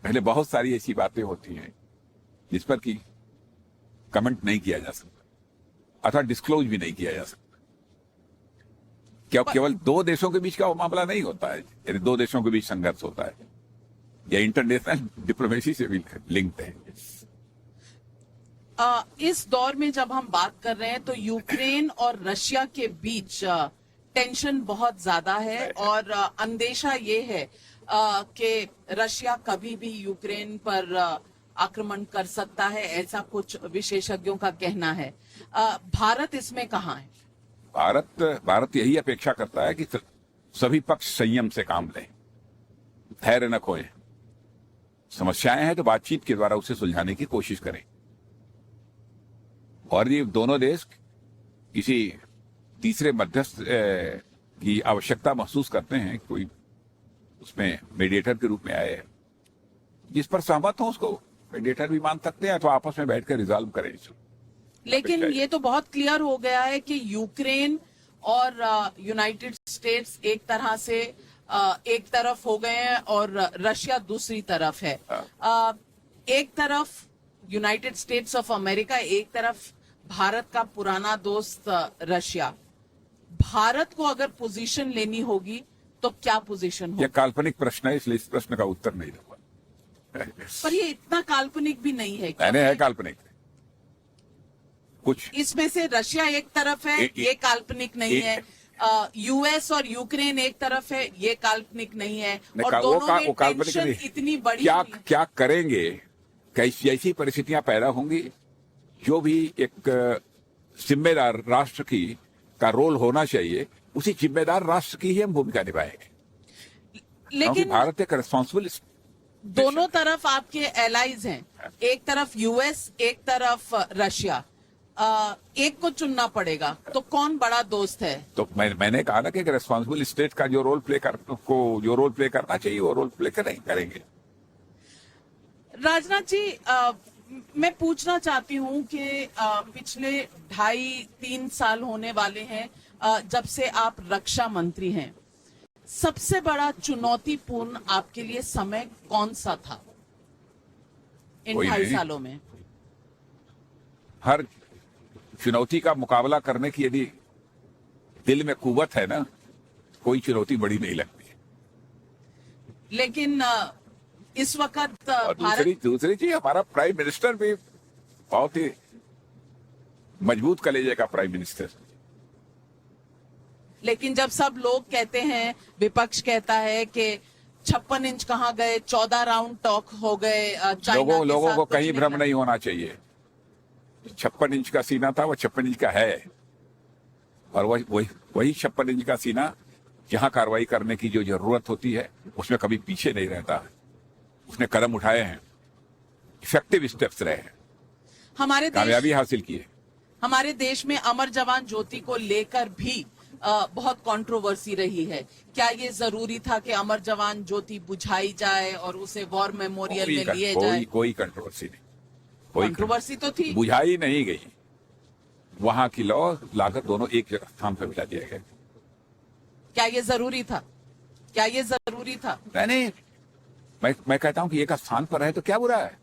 पहले बहुत सारी ऐसी बातें होती हैं जिस पर कि कमेंट नहीं किया जा सकता अथवा डिस्क्लोज भी नहीं किया जा सकता। क्या केवल दो देशों के बीच का वो मामला नहीं होता है, यानी दो देशों के बीच संघर्ष होता है, यह इंटरनेशनल डिप्लोमेसी से भी लिंक्ड है। इस दौर में जब हम बात कर रहे हैं तो यूक्रेन और रशिया के बीच टेंशन बहुत ज्यादा है और अंदेशा ये है कि रशिया कभी भी यूक्रेन पर आक्रमण कर सकता है, ऐसा कुछ विशेषज्ञों का कहना है। भारत इसमें कहाँ है? भारत यही अपेक्षा करता है कि सभी पक्ष संयम से काम लें, धैर्य न खोएं, समस्याएं हैं तो बातचीत के द्वारा उसे सुलझाने की कोशिश करें। और ये दोनों देश किसी तीसरे मध्यस्थ की आवश्यकता महसूस करते हैं, कोई उसमें मीडिएटर के रूप में आए, जिस पर सहमत हो उसको मीडिएटर भी मान सकते हैं अथवा आपस में बैठकर रिजॉल्व करें। लेकिन ये तो बहुत क्लियर हो गया है कि यूक्रेन और यूनाइटेड स्टेट्स एक तरह से एक तरफ हो गए हैं और रशिया दूसरी तरफ है। एक तरफ यूनाइटेड स्टेट्स ऑफ अमेरिका, एक तरफ भारत का पुराना दोस्त रशिया। भारत को अगर पोजीशन लेनी होगी तो क्या पोजीशन हो? यह काल्पनिक प्रश्न है, इसलिए इस प्रश्न का उत्तर नहीं दूंगा। पर ये इतना काल्पनिक भी नहीं है। मैंने है काल्पनिक कुछ इसमें से रशिया एक तरफ है, ये काल्पनिक नहीं है। यूएस और यूक्रेन एक तरफ है, ये काल्पनिक नहीं है। और दोनों में टेंशन इतनी बड़ी क्या करेंगे, कैसी परिस्थितियां पैदा होंगी, जो भी एक जिम्मेदार राष्ट्र की का रोल होना चाहिए, उसी जिम्मेदार राष्ट्र की ही हम भूमिका निभाएंगे। लेकिन भारत एक रिस्पॉन्सिबल, दोनों तरफ आपके एलाइज हैं, एक तरफ यूएस, एक तरफ रशिया। एक को चुनना पड़ेगा तो कौन बड़ा दोस्त है? तो मैंने कहा ना कि रिस्पॉन्सिबल स्टेट का जो रोल प्ले करना चाहिए वो रोल प्ले करेंगे। राजनाथ जी, मैं पूछना चाहती हूँ कि पिछले 2.5-3 साल होने वाले हैं जब से आप रक्षा मंत्री हैं, सबसे बड़ा चुनौतीपूर्ण आपके लिए समय कौन सा था इन 2.5 सालों में? हर चुनौती का मुकाबला करने की यदि दिल में कुव्वत है ना, कोई चुनौती बड़ी नहीं लगती। लेकिन इस वक्त दूसरी चीज, हमारा प्राइम मिनिस्टर भी बहुत ही मजबूत कलेजे का प्राइम मिनिस्टर। लेकिन जब सब लोग कहते हैं, विपक्ष कहता है कि 56 इंच कहाँ गए, 14 राउंड टॉक हो गए लोगों को कहीं भ्रम नहीं होना चाहिए। 56 इंच का सीना था, वो 56 इंच का है, और वही 56 इंच का सीना जहां कार्रवाई करने की जो जरूरत होती है उसमें कभी पीछे नहीं रहता। उसने कदम उठाए हैं, इफेक्टिव स्टेप्स रहे हैं, कामयाबी हासिल की है। हमारे देश में अमर जवान ज्योति को लेकर भी बहुत कंट्रोवर्सी रही है। क्या ये जरूरी था कि अमर जवान ज्योति बुझाई जाए और उसे वॉर मेमोरियल में लिए जाए? कोई कंट्रोवर्सी नहीं, कंट्रोवर्सी तो थी, बुझाई नहीं गई। वहां की लौ लागत दोनों एक जगह स्थान पर मिला दिया गया। क्या ये जरूरी था? क्या ये जरूरी था? नहीं, मैं कहता हूं कि एक स्थान पर है तो क्या बुरा है।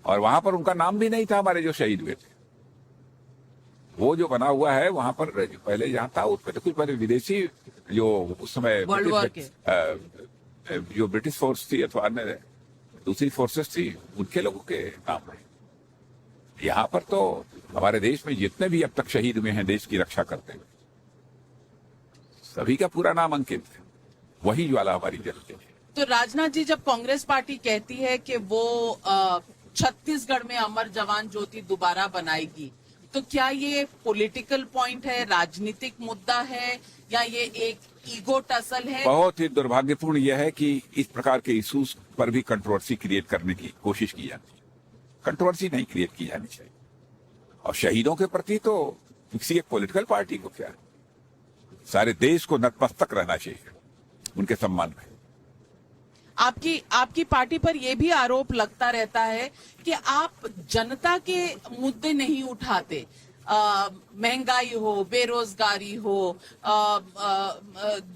और वहां पर उनका नाम भी नहीं था, हमारे जो शहीद हुए थे। वो जो बना हुआ है वहां पर पहले जहां था, उसमें तो कुछ पहले विदेशी जो उस समय जो ब्रिटिश फोर्स थी अथवा अन्य दूसरी फोर्सेस थी, उनके लोगों के नाम है। यहाँ पर तो हमारे देश में जितने भी अब तक शहीद हुए हैं देश की रक्षा करते हुए, सभी का पूरा नाम अंकित है। वही ज्वाला हमारी जलती है। तो राजनाथ जी, जब कांग्रेस पार्टी कहती है कि वो छत्तीसगढ़ में अमर जवान ज्योति दोबारा बनाएगी, तो क्या ये पॉलिटिकल पॉइंट है, राजनीतिक मुद्दा है, या ये एक ईगो टसल है? बहुत ही दुर्भाग्यपूर्ण यह है कि इस प्रकार के इश्यूज पर भी कंट्रोवर्सी क्रिएट करने की कोशिश की जाती है। कंट्रोवर्सी नहीं क्रिएट की जानी चाहिए। और शहीदों के प्रति तो किसी एक पॉलिटिकल पार्टी को क्या, सारे देश को नतमस्तक रहना चाहिए उनके सम्मान में। आपकी पार्टी पर यह भी आरोप लगता रहता है कि आप जनता के मुद्दे नहीं उठाते। महंगाई हो, बेरोजगारी हो,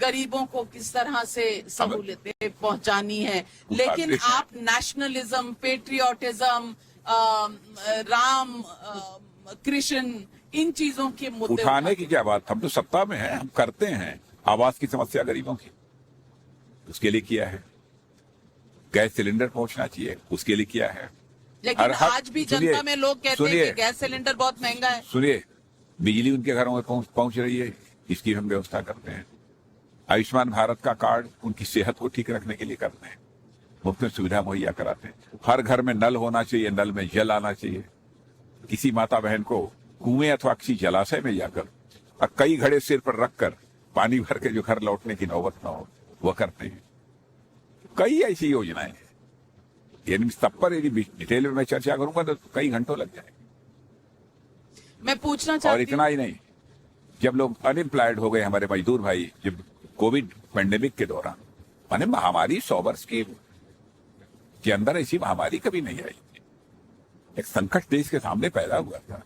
गरीबों को किस तरह से सहूलतें पहुंचानी है, लेकिन आप नेशनलिज्म, पेट्रियोटिज्म, राम कृष्ण, इन चीजों के मुद्दे उठाने की क्या बात। हम तो सत्ता में हैं, हम करते हैं। आवास की समस्या गरीबों की, उसके लिए किया है। गैस सिलेंडर पहुंचना चाहिए, उसके लिए किया है। लेकिन आज भी जनता में लोग कहते हैं कि गैस सिलेंडर बहुत महंगा है। सुनिए, बिजली उनके घरों में पहुंच रही है, इसकी हम व्यवस्था करते हैं। आयुष्मान भारत का कार्ड उनकी सेहत को ठीक रखने के लिए करते हैं, मुफ्त में सुविधा मुहैया कराते हैं। हर घर में नल होना चाहिए, नल में जल आना चाहिए। किसी माता बहन को कुएं अथवा किसी जलाशय में जाकर और कई घड़े सिर पर रखकर पानी भर के जो घर लौटने की नौबत न हो, वह करते हैं। कई ऐसी योजनाएं हैं, यानी सब पर यदि डिटेल में मैं चर्चा करूंगा तो कई घंटों लग जाएंगे। मैं पूछना और चाहती इतना ही नहीं, जब लोग अनएम्प्लॉयड हो गए हमारे मजदूर भाई, जब कोविड पेंडेमिक के दौरान, माने महामारी 100 वर्ष के अंदर ऐसी महामारी कभी नहीं आई। एक संकट देश के सामने पैदा हुआ था,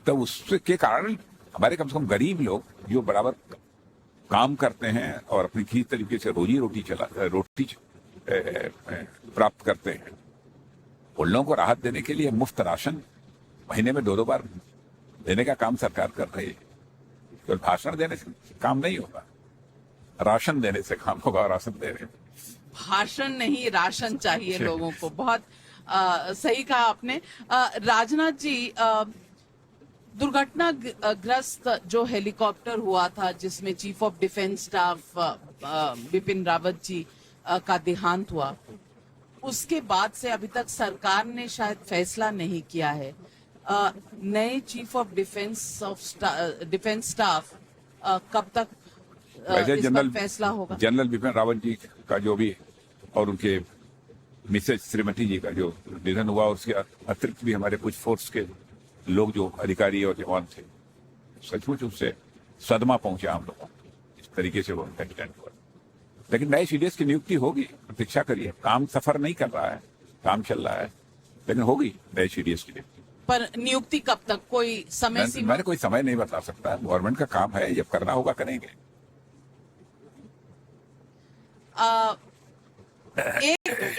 तो उसके कारण हमारे कम से कम गरीब लोग जो बराबर काम करते हैं और अपनी किसी तरीके से रोटी प्राप्त करते हैं, उन लोगों को राहत देने के लिए मुफ्त राशन महीने में 2-2 बार देने का काम सरकार कर रही है। तो भाषण देने से काम नहीं होगा, राशन देने से काम होगा। राशन देने, भाषण नहीं राशन चाहिए लोगों को। बहुत सही कहा आपने। राजनाथ जी, दुर्घटनाग्रस्त जो हेलीकॉप्टर हुआ था जिसमें chief of defence staff Bipin Rawat ji का देहांत हुआ, उसके बाद से अभी तक सरकार ने शायद फैसला नहीं किया है। नए चीफ ऑफ डिफेंस स्टाफ कब तक इस पर फैसला होगा? जनरल बिपिन रावत जी का जो भी और उनके मिसेज श्रीमती जी का जो निधन हुआ, उसके अतिरिक्त भी हमारे कुछ फोर्स के लोग जो अधिकारी और जवान थे, सचमुच उससे सदमा पहुंचा हम लोगों को, इस तरीके से वो एक्सीडेंट हुआ। लेकिन नए सीडीएस की नियुक्ति होगी, प्रतीक्षा करिए। काम सफर नहीं कर रहा है, काम चल रहा है, लेकिन होगी नए सीडीएस की नियुक्ति। पर नियुक्ति कब तक, कोई समय सीमा? मैंने कोई समय नहीं बता सकता, गवर्नमेंट का काम है, जब करना होगा करेंगे।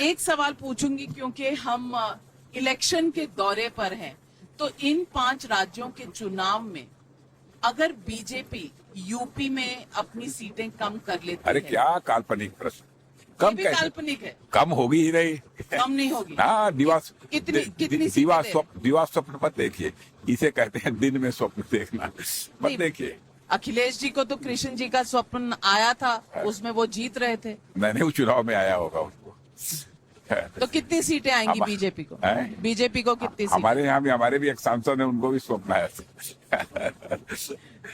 एक सवाल पूछूंगी क्योंकि हम इलेक्शन के दौरे पर हैं, तो इन 5 राज्यों के चुनाव में अगर बीजेपी यूपी में अपनी सीटें कम कर लेती अरे है, क्या काल्पनिक प्रश्न, कम भी कैसे? काल्पनिक है, कम होगी ही नहीं, कम नहीं होगी। हाँ, कितनी दिवा स्वप्न मत देखिए, इसे कहते हैं दिन में स्वप्न देखना, मत देखिए। अखिलेश जी को तो कृष्ण जी का स्वप्न आया था, उसमें वो जीत रहे थे। मैंने वो चुनाव में आया होगा उनको। तो कितनी सीटें आएंगी बीजेपी को? बीजेपी को कितनी सीटें? हमारे भी एक सांसद है, उनको भी स्वप्न आया था।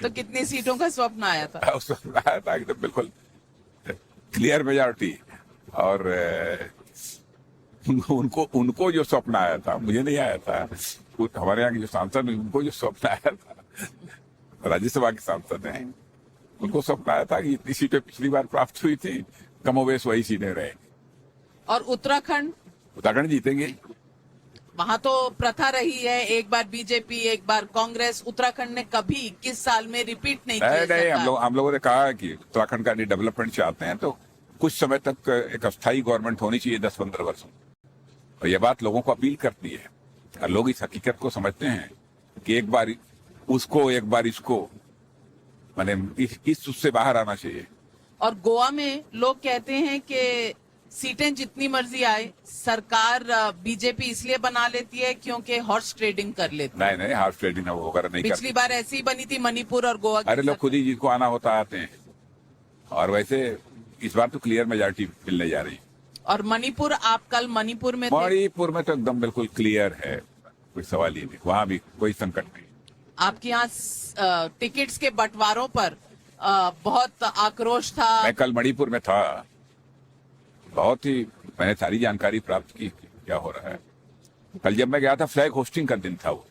तो कितनी सीटों का स्वप्न आया था? स्वप्न आया था एकदम बिल्कुल क्लियर मेजॉरिटी। और उनको जो स्वप्न आया था, मुझे नहीं आया था, हमारे यहाँ के जो सांसद हैं उनको जो स्वप्न आया था, राज्यसभा के सांसद हैं, उनको स्वप्न आया था कि इतनी सीटें पिछली बार प्राप्त हुई थी, कमोबेश वही सीटें रहे। और उत्तराखंड जीतेंगे। वहां तो प्रथा रही है, एक बार बीजेपी एक बार कांग्रेस। उत्तराखंड ने कभी किस साल में रिपीट नहीं किया? नहीं, हम लोगों ने कहा कि उत्तराखंड का डेवलपमेंट चाहते हैं तो कुछ समय तक एक अस्थायी गवर्नमेंट होनी चाहिए, 10-15 वर्ष। और यह बात लोगों को अपील करती है, और लोग इस हकीकत को समझते हैं कि एक बार उसको एक बार इसको, माने इस उससे बाहर आना चाहिए। और गोवा में लोग कहते हैं कि सीटें जितनी मर्जी आए, सरकार बीजेपी इसलिए बना लेती है क्योंकि हॉर्स ट्रेडिंग कर लेती है। नहीं, हॉर्स ट्रेडिंग वगैरह नहीं। पिछली बार ऐसी ही बनी थी मणिपुर और गोवा। अरे लोग खुद ही जिसको आना होता आते हैं, और वैसे इस बार तो क्लियर मेजॉरिटी मिलने जा रही है। और मणिपुर, आप कल मणिपुर में मणिपुर में तो एकदम बिल्कुल क्लियर है, कोई सवाल ही नहीं, वहां भी कोई संकट नहीं। आपके यहाँ टिकट्स के बंटवारों पर बहुत आक्रोश था। मैं कल मणिपुर में था, बहुत ही मैंने सारी जानकारी प्राप्त की क्या हो रहा है। कल जब मैं गया था, फ्लैग होस्टिंग का दिन था वो।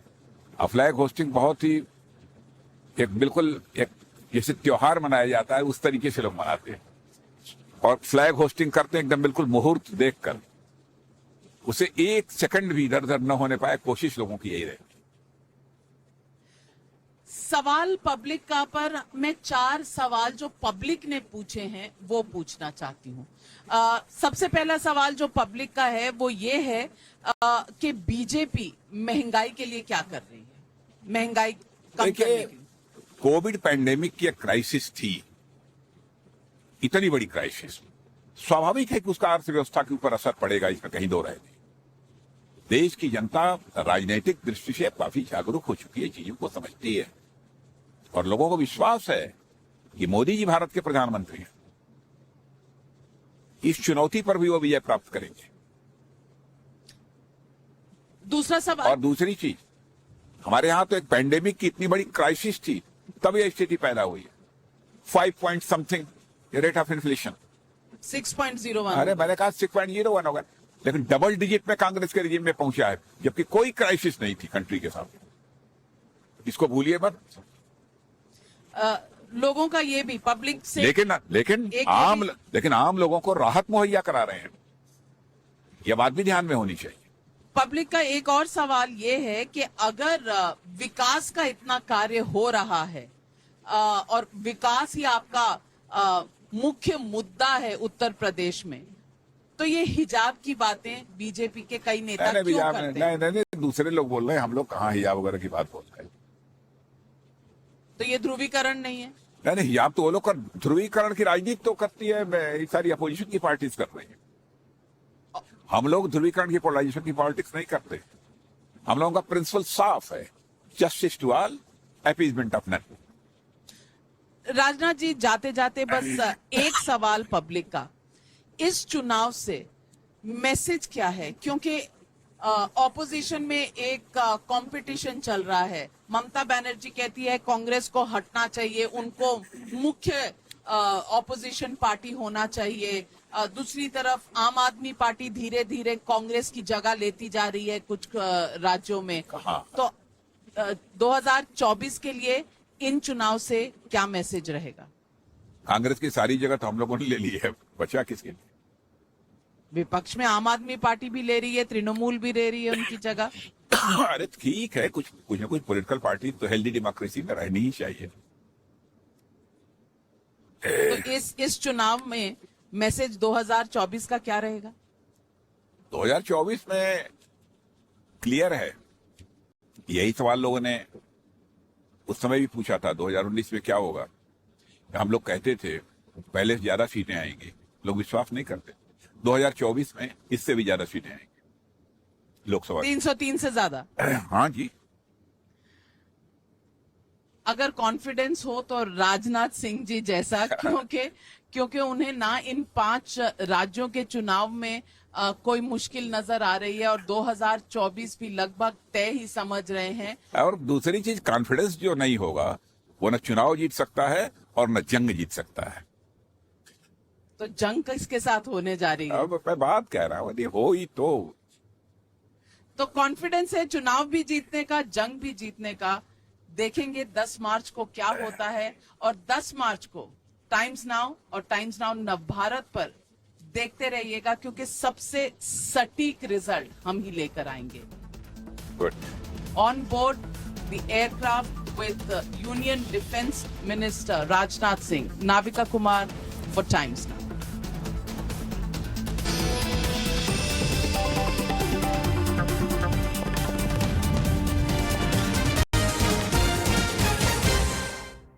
अब फ्लैग होस्टिंग बहुत ही एक बिल्कुल एक जैसे त्योहार मनाया जाता है उस तरीके से लोग मनाते हैं, और फ्लैग होस्टिंग करते हैं एकदम बिल्कुल मुहूर्त देखकर, उसे 1 सेकंड भी इधर उधर न होने पाए, कोशिश लोगों की यही रहे। सवाल पब्लिक का, पर मैं 4 सवाल जो पब्लिक ने पूछे हैं वो पूछना चाहती हूँ। सबसे पहला सवाल जो पब्लिक का है वो ये है कि बीजेपी महंगाई के लिए क्या कर रही है, महंगाई कम करने के लिए। कोविड पैंडेमिक की एक क्राइसिस थी, इतनी बड़ी क्राइसिस, स्वाभाविक है कि उसका अर्थव्यवस्था के ऊपर असर पड़ेगा, इसमें कहीं दो राय नहीं। देश की जनता राजनीतिक दृष्टि से काफी जागरूक हो चुकी है, चीजों को समझती है, और लोगों को विश्वास है कि मोदी जी भारत के प्रधानमंत्री हैं। इस चुनौती पर भी वो विजय प्राप्त करेंगे। दूसरा सवाल, और दूसरी चीज, हमारे यहाँ तो एक पैंडेमिक की इतनी बड़ी क्राइसिस थी, तब यह स्थिति पैदा हुई है। 5 point something rate of inflation, 6.01। अरे मैंने कहा 6.01 होगा, लेकिन डबल डिजिट में कांग्रेस के रिजीम में पहुंचा है, जबकि कोई क्राइसिस नहीं थी कंट्री के साथ। इसको भूलिए मत। लोगों का ये भी पब्लिक से, लेकिन आम लोगों को राहत मुहैया करा रहे हैं, यह बात भी ध्यान में होनी चाहिए। पब्लिक का एक और सवाल ये है कि अगर विकास का इतना कार्य हो रहा है और विकास ही आपका मुख्य मुद्दा है उत्तर प्रदेश में, तो ये हिजाब की बातें बीजेपी के कई नेता क्यों करते हैं? नहीं, दूसरे लोग बोल रहे हैं, हम लोग कहाँ हिजाब वगैरह की बात बोल रहे हैं। तो ये ध्रुवीकरण नहीं है? नहीं, हिजाब तो वो लोग ध्रुवीकरण की राजनीति तो करती है, सारी अपोजिशन की पार्टीज कर रही है। हम लोग ध्रुवीकरण की पोलराइजेशन की पॉलिटिक्स नहीं करते। हम लोगों का प्रिंसिपल साफ है, justice to all, appeasement of none. Rajnath ji, जाते जाते बस एक सवाल पब्लिक का, इस चुनाव से मैसेज क्या है? क्योंकि ऑपोजिशन में एक कंपटीशन चल रहा है। ममता बनर्जी कहती है कांग्रेस को हटना चाहिए, उनको मुख्य ऑपोजिशन पार्टी होना चाहिए। दूसरी तरफ आम आदमी पार्टी धीरे धीरे कांग्रेस की जगह लेती जा रही है कुछ राज्यों में। तो 2024 के लिए इन चुनाव से क्या मैसेज रहेगा? कांग्रेस की सारी जगह तो हम लोगों ने ले ली है, बचा किसके लिए? विपक्ष में आम आदमी पार्टी भी ले रही है, तृणमूल भी ले रही है उनकी जगह। अरे ठीक है, कुछ ना कुछ पॉलिटिकल पार्टी तो हेल्दी डेमोक्रेसी में रहनी ही चाहिए। तो इस चुनाव में मैसेज 2024 का क्या रहेगा? 2024 में क्लियर है। यही सवाल लोगों ने उस समय भी पूछा था 2019 में क्या होगा। हम लोग कहते थे पहले से ज्यादा सीटें आएंगी, लोग विश्वास नहीं करते। 2024 में इससे भी ज्यादा सीटें आएंगी लोकसभा, 303 से ज्यादा। हाँ जी। अगर कॉन्फिडेंस हो तो राजनाथ सिंह जी जैसा, क्योंकि उन्हें ना इन 5 राज्यों के चुनाव में कोई मुश्किल नजर आ रही है और 2024 भी लगभग तय ही समझ रहे हैं। और दूसरी चीज, कॉन्फिडेंस जो नहीं होगा वो न चुनाव जीत सकता है और न जंग जीत सकता है। तो जंग किसके साथ होने जा रही है? अब मैं बात कह रहा हूँ, हो ही तो कॉन्फिडेंस है चुनाव भी जीतने का, जंग भी जीतने का। देखेंगे 10 मार्च को क्या होता है। और 10 मार्च को टाइम्स नाउ और टाइम्स नाउ नवभारत पर देखते रहिएगा, क्योंकि सबसे सटीक रिजल्ट हम ही लेकर आएंगे। On board the aircraft with union defence minister Rajnath Singh, Navika Kumar for times now.